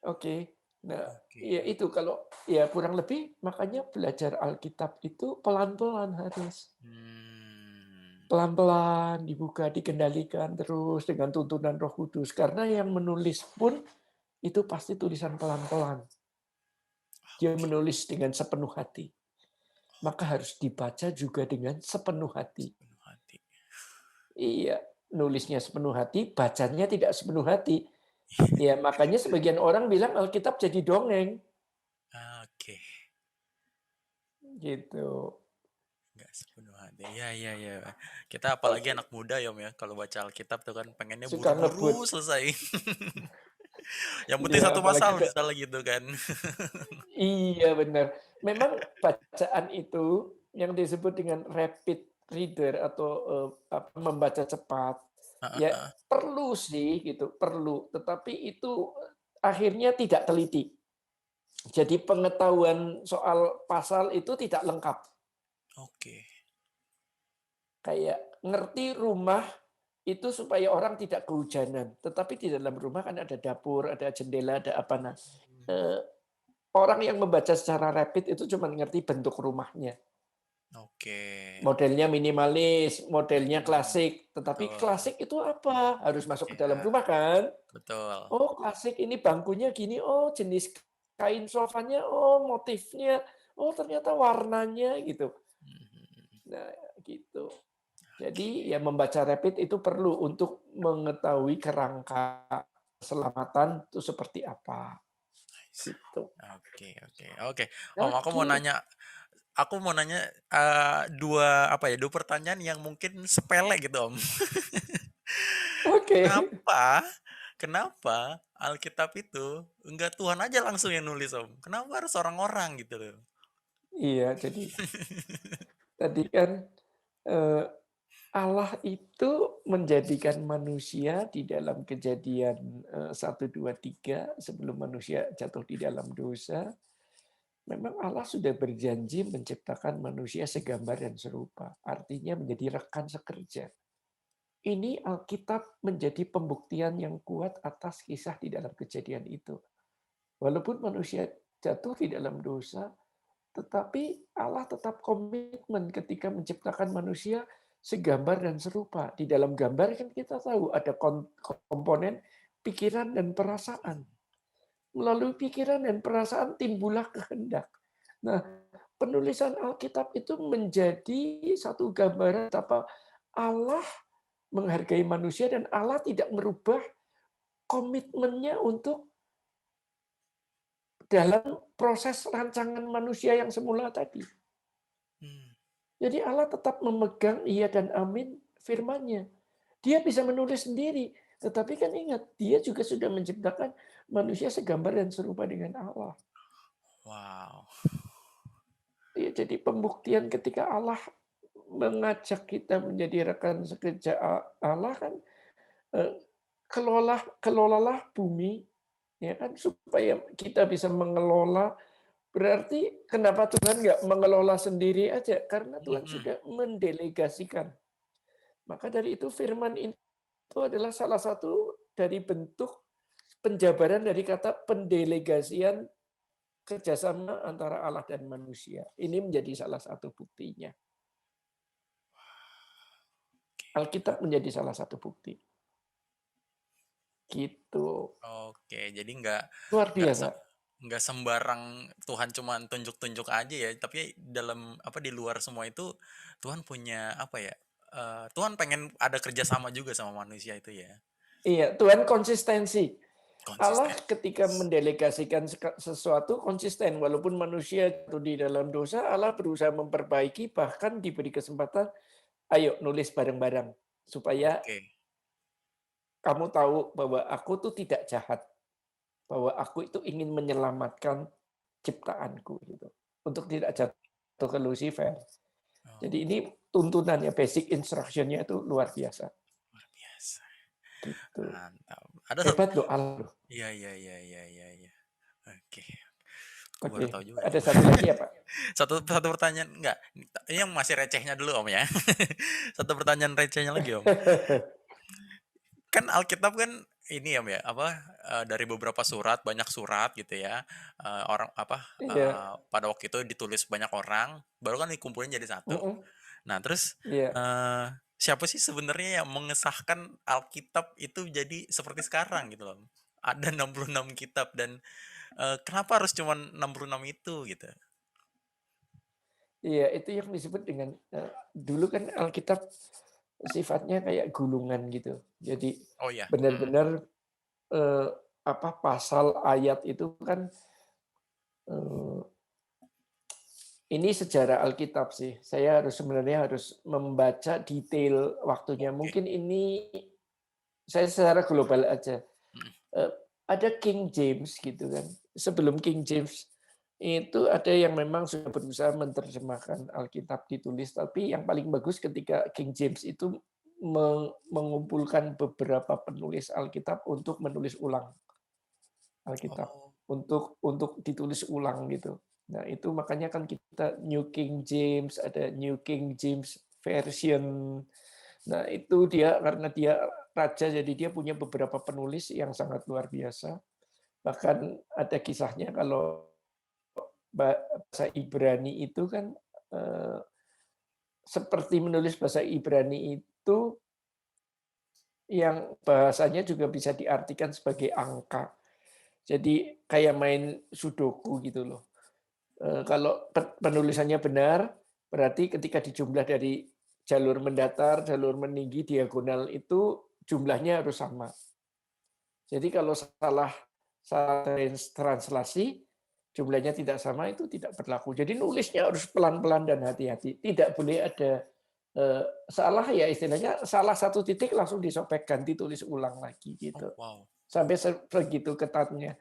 Oke. Nah, Oke. ya itu kalau ya kurang lebih makanya belajar Alkitab itu pelan-pelan harus. Hmm. Pelan-pelan dibuka, dikendalikan terus dengan tuntunan Roh Kudus. Karena yang menulis pun itu pasti tulisan pelan-pelan. Dia Oke. menulis dengan sepenuh hati. Maka harus dibaca juga dengan sepenuh hati. Sepenuh hati. Iya, nulisnya sepenuh hati, bacanya tidak sepenuh hati. Ya, makanya sebagian orang bilang Alkitab jadi dongeng. Oke. Gitu. Nggak sepenuh hati. Iya, iya, iya. Kita apalagi anak muda ya, Om ya. Kalau baca Alkitab tuh kan pengennya Suka ngebut. buru-buru selesai. Yang penting Ya, satu apalagi pasal misalnya gitu kan. iya benar. Memang bacaan itu yang disebut dengan rapid reader atau membaca cepat, Heeh, ya heeh. perlu sih gitu, perlu. Tetapi itu akhirnya tidak teliti. Jadi pengetahuan soal pasal itu tidak lengkap. Oke. Kayak ngerti rumah itu supaya orang tidak kehujanan. Tetapi di dalam rumah kan ada dapur, ada jendela, ada apa. Nah, eh, orang yang membaca secara rapid itu cuma ngerti bentuk rumahnya. Oke. Modelnya minimalis, modelnya Hmm, klasik. Tetapi betul. klasik itu apa? Harus masuk ke dalam Ya, rumah kan? betul. Oh, klasik ini bangkunya gini. Oh, jenis kain sofanya. Oh, motifnya. Oh, ternyata warnanya gitu. Mhm. Nah, gitu. Jadi Oke. ya membaca rapid itu perlu untuk mengetahui kerangka keselamatan itu seperti apa. Nice. Gitu. Oke, oke, oke. Om, Oke. aku mau nanya dua apa ya, dua pertanyaan yang mungkin sepele gitu, Om. Oke. Kenapa, kenapa Alkitab itu enggak Tuhan aja langsung yang nulis, Om? Kenapa harus orang-orang gitu loh? Iya, jadi tadi kan eh, Allah itu menjadikan manusia di dalam Kejadian 1, 2, 3 sebelum manusia jatuh di dalam dosa. Memang Allah sudah berjanji menciptakan manusia segambar dan serupa. Artinya menjadi rekan sekerja. Ini Alkitab menjadi pembuktian yang kuat atas kisah di dalam Kejadian itu. Walaupun manusia jatuh di dalam dosa, tetapi Allah tetap komitmen ketika menciptakan manusia segambar dan serupa. Di dalam gambar kan kita tahu ada komponen pikiran dan perasaan. Melalui pikiran dan perasaan timbullah kehendak. Nah, penulisan Alkitab itu menjadi satu gambaran betapa Allah menghargai manusia dan Allah tidak merubah komitmennya untuk dalam proses rancangan manusia yang semula tadi. Hmm. Jadi Allah tetap memegang iya dan amin firman-Nya. Dia bisa menulis sendiri, tetapi kan ingat, dia juga sudah menciptakan manusia segambar dan serupa dengan Allah. Wow. Ya, jadi pembuktian ketika Allah mengajak kita menjadi rekan sekerja Allah kan, kelolalah bumi, ya kan, supaya kita bisa mengelola. Berarti kenapa Tuhan nggak mengelola sendiri aja? Karena Tuhan Mhm. sudah mendelegasikan. Maka dari itu firman itu adalah salah satu dari bentuk penjabaran dari kata pendelegasian kerjasama antara Allah dan manusia. Ini menjadi salah satu buktinya. Alkitab menjadi salah satu bukti. Gitu. Oke, jadi nggak Luar nggak biasa. nggak sembarang Tuhan cuman tunjuk-tunjuk aja ya, tapi dalam apa di luar semua itu Tuhan punya apa ya? Tuhan pengen ada kerjasama juga sama manusia itu ya, Iya, Tuhan konsistensi. Allah konsisten. ketika mendelegasikan sesuatu konsisten, walaupun manusia itu di dalam dosa, Allah berusaha memperbaiki, bahkan diberi kesempatan, ayo nulis bareng-bareng. Supaya Oke, kamu tahu bahwa aku tuh tidak jahat. Bahwa aku itu ingin menyelamatkan ciptaanku. Gitu. Untuk tidak jatuh ke Lucifer. oh, Jadi ini tuntunannya, basic instruction-nya itu luar biasa. luar biasa, Gitu. mantap. Ada satu, Hebat loh Allah. iya iya iya iya iya, iya. Oke, aku baru Oke, tahu juga ada tuh. satu lagi ya Pak? Satu pertanyaan enggak, ini yang masih recehnya dulu Om ya. Satu pertanyaan recehnya lagi Om. Kan Alkitab kan ini ya, ya apa dari beberapa surat, banyak surat gitu ya. Orang apa Iya, pada waktu itu ditulis banyak orang, baru kan dikumpulin jadi satu. mm-mm, Nah, terus iya. siapa sih sebenarnya yang mengesahkan Alkitab itu jadi seperti sekarang gitu loh. Ada 66 kitab dan kenapa harus cuma 66 itu gitu. Iya, itu yang disebut dengan dulu kan Alkitab sifatnya kayak gulungan gitu. Jadi Oh ya. Mm. benar-benar pasal ayat itu kan eh, ini sejarah Alkitab sih. Saya sebenarnya harus membaca detail waktunya. Oke. Mungkin ini saya secara global aja. Mm. Ada King James gitu kan. Sebelum King James itu ada yang memang sudah berusaha menerjemahkan Alkitab ditulis, tapi yang paling bagus ketika King James itu mengumpulkan beberapa penulis Alkitab untuk menulis ulang Alkitab, Oh. untuk ditulis ulang gitu. Nah itu makanya kan kita New King James, ada New King James Version. Nah itu dia karena dia raja, jadi dia punya beberapa penulis yang sangat luar biasa. Bahkan ada kisahnya kalau bahasa Ibrani itu kan seperti menulis bahasa Ibrani itu yang bahasanya juga bisa diartikan sebagai angka. Jadi kayak main sudoku gitu loh. Kalau penulisannya benar, berarti ketika dijumlah dari jalur mendatar, jalur meninggi, diagonal itu jumlahnya harus sama. Jadi kalau salah translasi, jumlahnya tidak sama, itu tidak berlaku. Jadi nulisnya harus pelan-pelan dan hati-hati. Tidak boleh ada salah, ya istilahnya salah satu titik langsung disobek, ganti tulis ulang lagi Oh, gitu. wow. Sampai segitu ketatnya.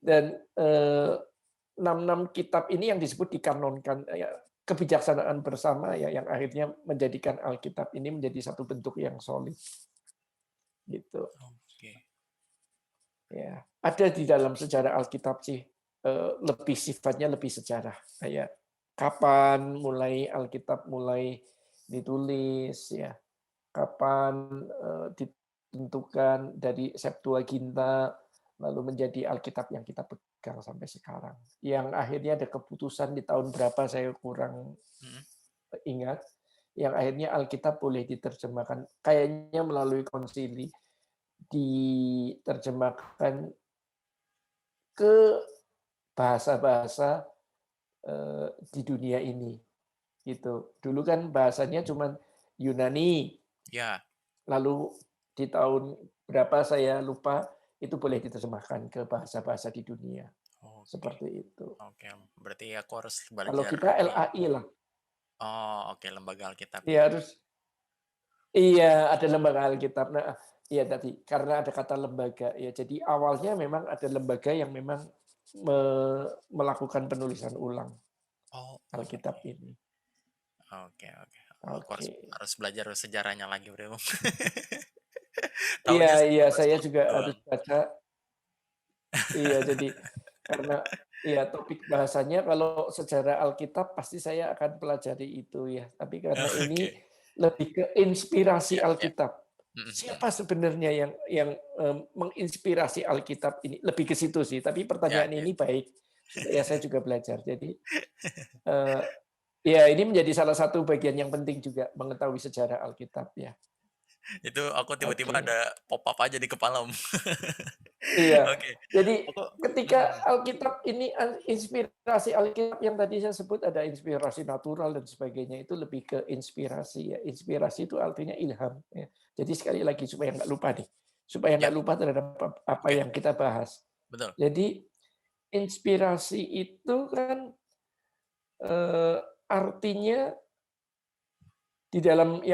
Dan 66 kitab ini yang disebut dikanonkan, ya, kebijaksanaan bersama ya yang akhirnya menjadikan Alkitab ini menjadi satu bentuk yang solid. Gitu. Oke. Ya, ada di dalam sejarah Alkitab sih, lebih sifatnya lebih sejarah. Kayak kapan mulai Alkitab mulai ditulis, ya, kapan ditentukan dari Septuaginta lalu menjadi Alkitab yang kita pegang. pegang sampai sekarang. Yang akhirnya ada keputusan di tahun berapa saya kurang Mhm. ingat, yang akhirnya Alkitab boleh diterjemahkan, kayaknya melalui konsili, diterjemahkan ke bahasa-bahasa, di dunia ini, gitu. Dulu kan bahasanya cuman Yunani, Ya, lalu di tahun berapa saya lupa, itu boleh diterjemahkan ke bahasa-bahasa di dunia, oke seperti itu. oke. Berarti aku harus Kalau belajar kita ini. LAI lah. Oh, oke, Lembaga Alkitab Iya ya. harus iya, ada lembaga Alkitab. Nah, iya tadi, karena ada kata lembaga, ya jadi awalnya memang ada lembaga yang memang melakukan penulisan ulang Oh, Alkitab ini. oke oke. Aku harus Oke. harus belajar sejarahnya lagi, Bro. Iya Tahunya iya, cuma saya struktur juga harus doang. baca. Iya, jadi karena iya topik bahasanya kalau sejarah Alkitab pasti saya akan pelajari itu ya. Tapi karena ini Oke. lebih ke inspirasi Ya ya. Alkitab. Mhm mhm. Siapa sebenarnya yang menginspirasi Alkitab ini? Lebih ke situ sih. Tapi Ya pertanyaan ya. ini baik supaya saya juga belajar. Jadi eh, ya ini menjadi salah satu bagian yang penting juga mengetahui sejarah Alkitab ya. Itu aku tiba-tiba Oke. ada pop up aja di kepala, Om. Iya, Oke. jadi Aku ketika mhm. Alkitab ini inspirasi Alkitab yang tadi saya sebut ada inspirasi natural dan sebagainya itu lebih ke inspirasi ya. Inspirasi itu artinya ilham ya. Jadi sekali lagi supaya nggak lupa nih, supaya Ya, nggak lupa terhadap apa oke, yang kita bahas. betul. Jadi inspirasi itu kan artinya di dalam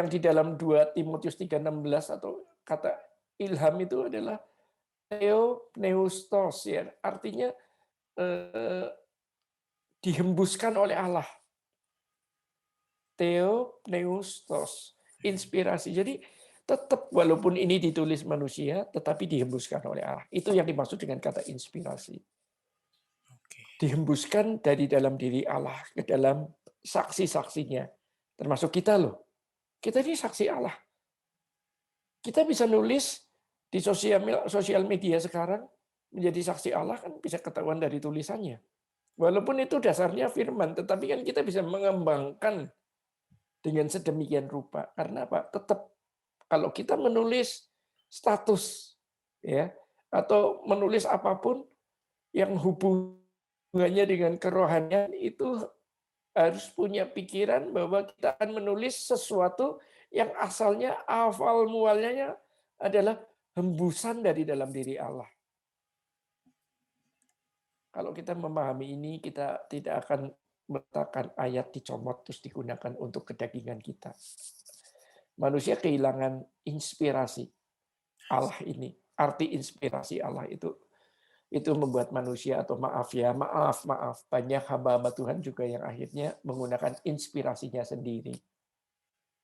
2 Timotius 3:16 atau kata ilham itu adalah theopneustos ya, artinya eh, dihembuskan oleh Allah. Theopneustos, inspirasi. Jadi tetap walaupun ini ditulis manusia, tetapi dihembuskan oleh Allah. Itu yang dimaksud dengan kata inspirasi. Oke. Dihembuskan dari dalam diri Allah ke dalam saksi-saksinya. Termasuk kita loh. Kita ini saksi Allah. Kita bisa nulis di sosial media sekarang menjadi saksi Allah kan bisa ketahuan dari tulisannya. Walaupun itu dasarnya firman, tetapi kan kita bisa mengembangkan dengan sedemikian rupa. Karena apa? Tetap kalau kita menulis status ya atau menulis apapun yang hubungannya dengan kerohanian itu harus punya pikiran bahwa kita akan menulis sesuatu yang asalnya awal mualnya adalah hembusan dari dalam diri Allah. Kalau kita memahami ini, kita tidak akan meletakkan ayat dicomot terus digunakan untuk kedagingan kita. Manusia kehilangan inspirasi Allah ini. Arti inspirasi Allah itu membuat manusia atau maaf banyak hamba-hamba Tuhan juga yang akhirnya menggunakan inspirasinya sendiri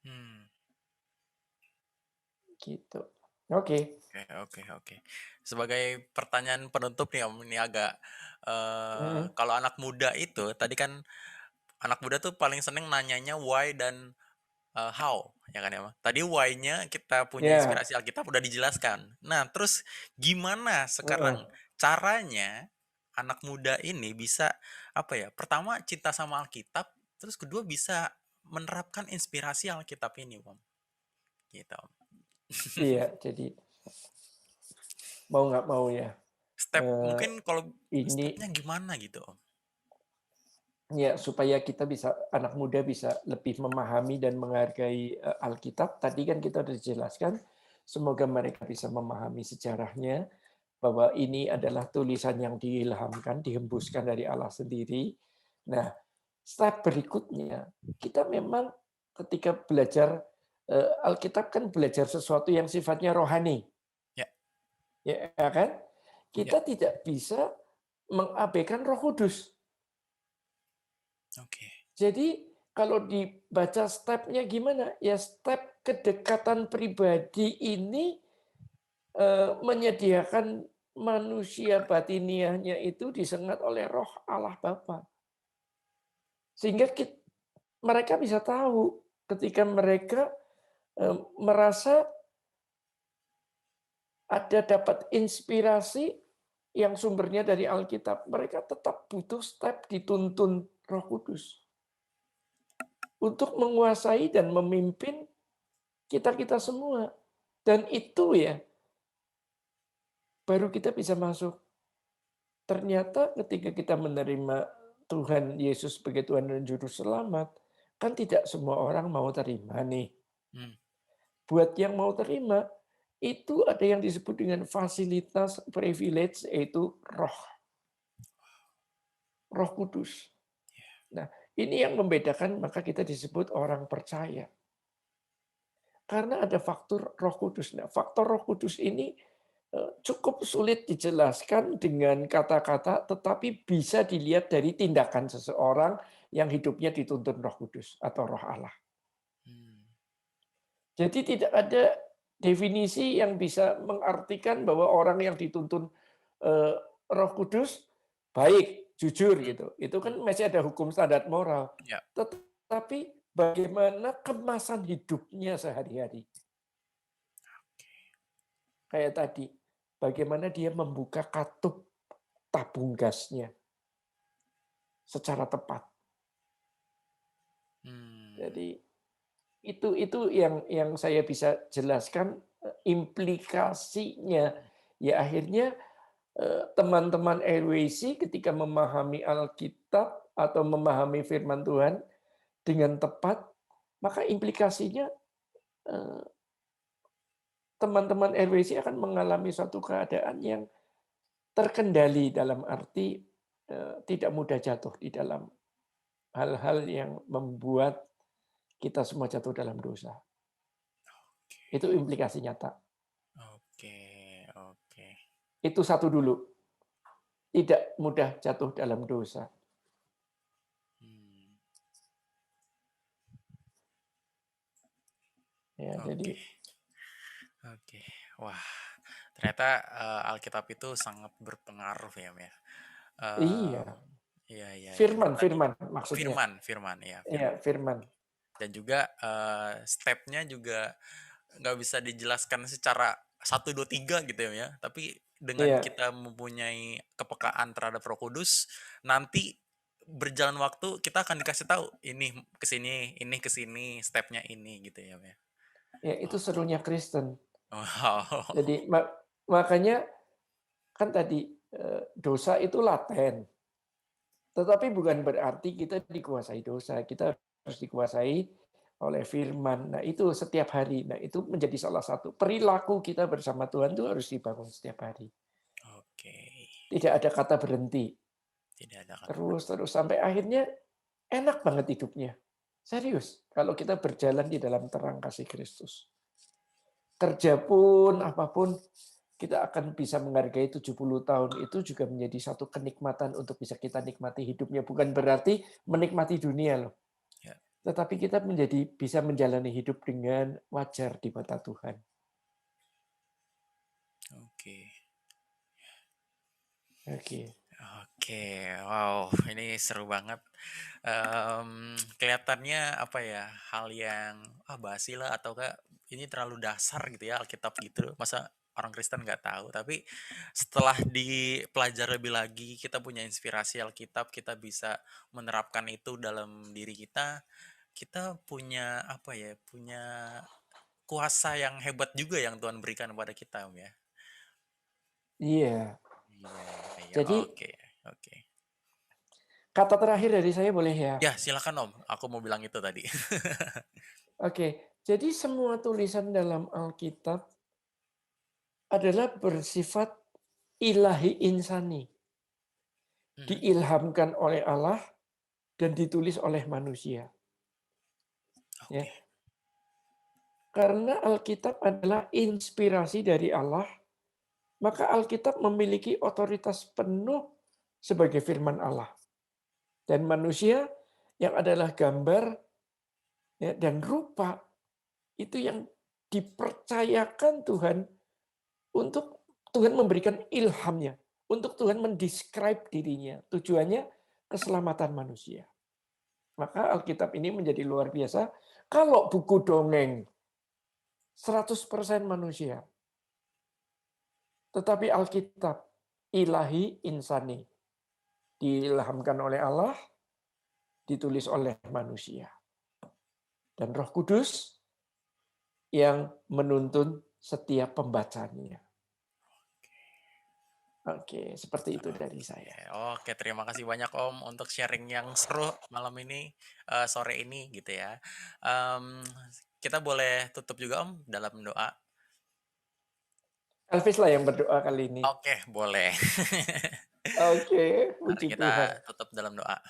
Hmm, gitu. Oke. oke oke oke. Sebagai pertanyaan penutup nih, Om, ini agak Mm, kalau anak muda itu tadi kan anak muda tuh paling seneng nanyanya why dan how, ya kan ya, Mas? Tadi why-nya kita punya ya, inspirasi Alkitab udah dijelaskan. Nah, terus gimana sekarang mm, caranya anak muda ini bisa apa ya? Pertama cinta sama Alkitab, terus kedua bisa menerapkan inspirasi Alkitab ini, Om. Gitu, Om. iya. Jadi mau nggak mau ya, Step eh, mungkin kalau ini stepnya gimana gitu, Om? ya supaya kita bisa anak muda bisa lebih memahami dan menghargai Alkitab. Tadi kan kita sudah dijelaskan, semoga mereka bisa memahami sejarahnya bahwa ini adalah tulisan yang diilhamkan, dihembuskan dari Allah sendiri. Nah, step berikutnya kita memang ketika belajar Alkitab kan belajar sesuatu yang sifatnya rohani, Ya, ya kan? ya. Kita tidak bisa mengabaikan Roh Kudus. Oke. Jadi kalau dibaca stepnya gimana? Ya step kedekatan pribadi ini menyediakan manusia batiniahnya itu disengat oleh Roh Allah Bapa. Sehingga mereka bisa tahu ketika mereka merasa ada dapat inspirasi, yang sumbernya dari Alkitab, mereka tetap butuh step dituntun Roh Kudus untuk menguasai dan memimpin kita-kita semua. Dan itu ya, baru kita bisa masuk. Ternyata ketika kita menerima Tuhan Yesus sebagai Tuhan dan Juru Selamat, kan tidak semua orang mau terima nih. Hmm. Buat yang mau terima, itu ada yang disebut dengan fasilitas privilege, yaitu Roh Kudus. Nah, ini yang membedakan, maka kita disebut orang percaya. Karena ada faktor Roh Kudus. Nah, faktor Roh Kudus ini cukup sulit dijelaskan dengan kata-kata, tetapi bisa dilihat dari tindakan seseorang yang hidupnya dituntun Roh Kudus atau Roh Allah. Hmm. Jadi tidak ada definisi yang bisa mengartikan bahwa orang yang dituntun Roh Kudus baik, jujur gitu. Itu kan masih ada hukum standar moral. Ya. Tetapi bagaimana kemasan hidupnya sehari-hari. Kayak tadi, bagaimana dia membuka katup tabung gasnya secara tepat. Jadi itu yang saya bisa jelaskan implikasinya. Ya akhirnya teman-teman RWC ketika memahami Alkitab atau memahami firman Tuhan dengan tepat, maka implikasinya teman-teman RWC akan mengalami suatu keadaan yang terkendali dalam arti tidak mudah jatuh di dalam hal-hal yang membuat kita semua jatuh dalam dosa. Itu implikasi nyata. Oke. Itu satu dulu. Tidak mudah jatuh dalam dosa. Ya, jadi Oke. Wah, ternyata Alkitab itu sangat berpengaruh ya, Om ya. iya. Iya. Firman maksudnya. Firman. Iya, firman. Dan juga stepnya juga nggak bisa dijelaskan secara 1, 2, 3 gitu ya. Tapi dengan Iya. kita mempunyai kepekaan terhadap Roh Kudus, nanti berjalan waktu kita akan dikasih tahu ini ke sini, stepnya ini gitu ya, Om ya. Ya, itu serunya Kristen. Wow. Jadi makanya kan tadi dosa itu laten. Tetapi bukan berarti kita dikuasai dosa. Kita harus dikuasai oleh firman. Nah, itu setiap hari. Nah, itu menjadi salah satu perilaku kita bersama Tuhan itu harus dibangun setiap hari. Oke. Tidak ada kata berhenti. Tidak ada kata. Terus sampai akhirnya enak banget hidupnya. Serius, kalau kita berjalan di dalam terang kasih Kristus. Kerja pun, apapun, kita akan bisa menghargai 70 tahun itu juga menjadi satu kenikmatan untuk bisa kita nikmati hidupnya. Bukan berarti menikmati dunia loh. Ya. Tetapi kita bisa menjalani hidup dengan wajar di mata Tuhan. Oke, wow, ini seru banget. Kelihatannya apa ya, hal yang basi lah atau ini terlalu dasar gitu ya Alkitab gitu. Masa orang Kristen nggak tahu? Tapi setelah dipelajari lebih lagi, kita punya inspirasi Alkitab, kita bisa menerapkan itu dalam diri kita. Kita punya apa ya? Punya kuasa yang hebat juga yang Tuhan berikan kepada kita, Om ya. Iya. Jadi Oke. Kata terakhir dari saya boleh ya? Ya, silakan Om. Aku mau bilang itu tadi. Oke. Jadi semua tulisan dalam Alkitab adalah bersifat ilahi insani. Diilhamkan oleh Allah dan ditulis oleh manusia. Ya. Karena Alkitab adalah inspirasi dari Allah, maka Alkitab memiliki otoritas penuh sebagai firman Allah. Dan manusia yang adalah gambar dan rupa, itu yang dipercayakan Tuhan untuk Tuhan memberikan ilhamnya, untuk Tuhan mendescribe dirinya. Tujuannya keselamatan manusia. Maka Alkitab ini menjadi luar biasa. Kalau buku dongeng 100% manusia. Tetapi Alkitab ilahi insani. Diilhamkan oleh Allah, ditulis oleh manusia. Dan Roh Kudus yang menuntun setiap pembacanya. Oke, seperti itu dari saya. Oke, terima kasih banyak Om untuk sharing yang seru malam ini, sore ini gitu ya. Kita boleh tutup juga Om dalam doa? Elvis lah yang berdoa kali ini. Oke, boleh. Oke, Mari puji kita Tuhan. tutup dalam doa.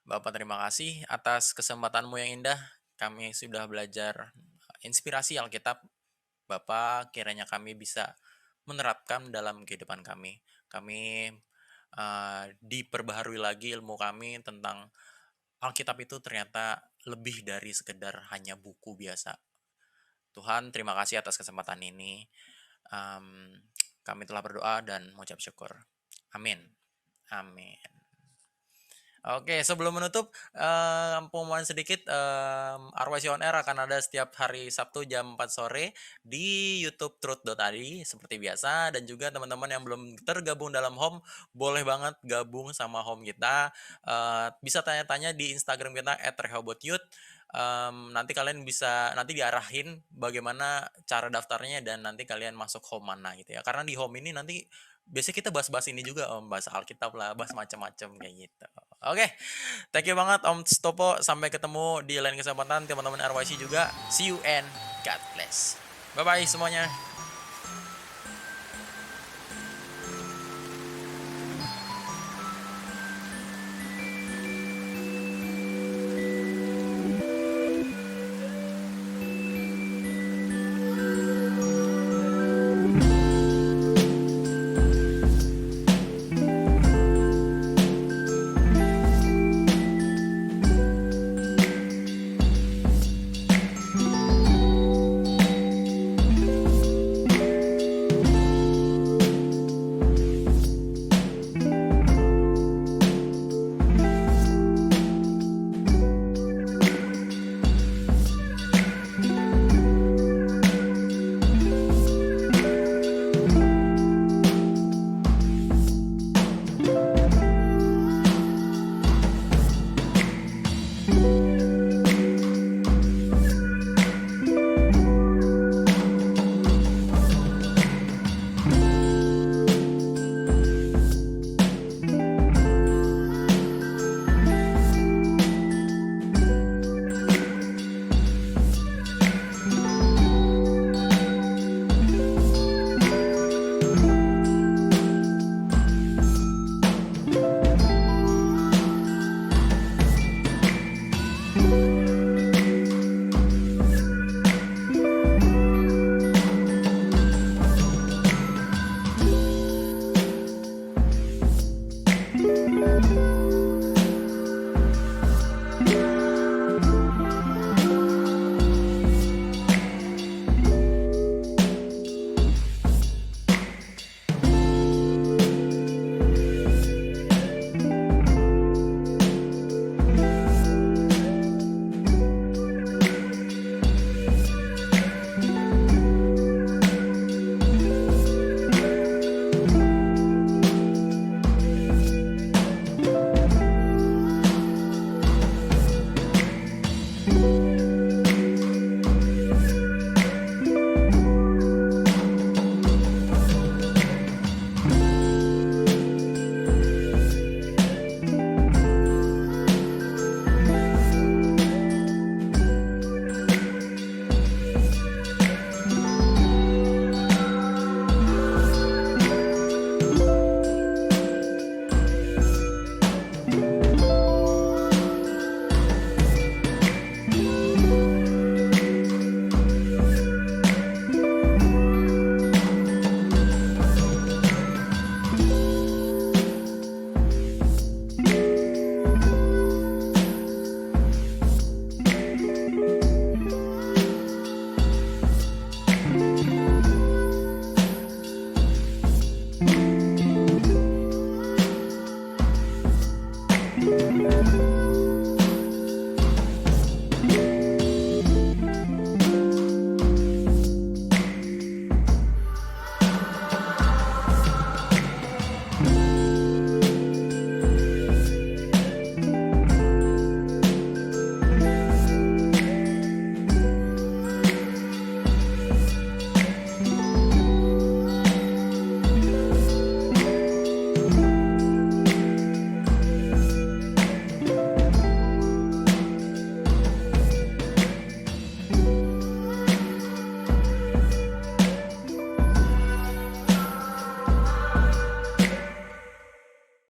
Bapak terima kasih atas kesempatan-Mu yang indah. Kami sudah belajar inspirasi Alkitab. Bapak, kiranya kami bisa menerapkan dalam kehidupan kami. Kami diperbaharui lagi ilmu kami tentang Alkitab itu ternyata lebih dari sekedar hanya buku biasa. Tuhan, terima kasih atas kesempatan ini. Kami telah berdoa dan mengucap syukur. Amin. Amin. Oke, sebelum menutup, pengumuman sedikit, RYC On Air akan ada setiap hari Sabtu jam 4 sore di YouTube truth.id seperti biasa, dan juga teman-teman yang belum tergabung dalam Home, boleh banget gabung sama Home kita. Bisa tanya-tanya di Instagram kita @rehobotyouth. Nanti kalian bisa diarahin bagaimana cara daftarnya dan nanti kalian masuk Home mana gitu ya. Karena di Home ini nanti biasanya kita bahas-bahas ini juga Om, bahas Alkitab lah, bahas macam-macam kayak gitu. Oke, thank you banget Om Stopo. Sampai ketemu di lain kesempatan teman-teman RYC juga. See you and God bless. Bye-bye semuanya. Thank you.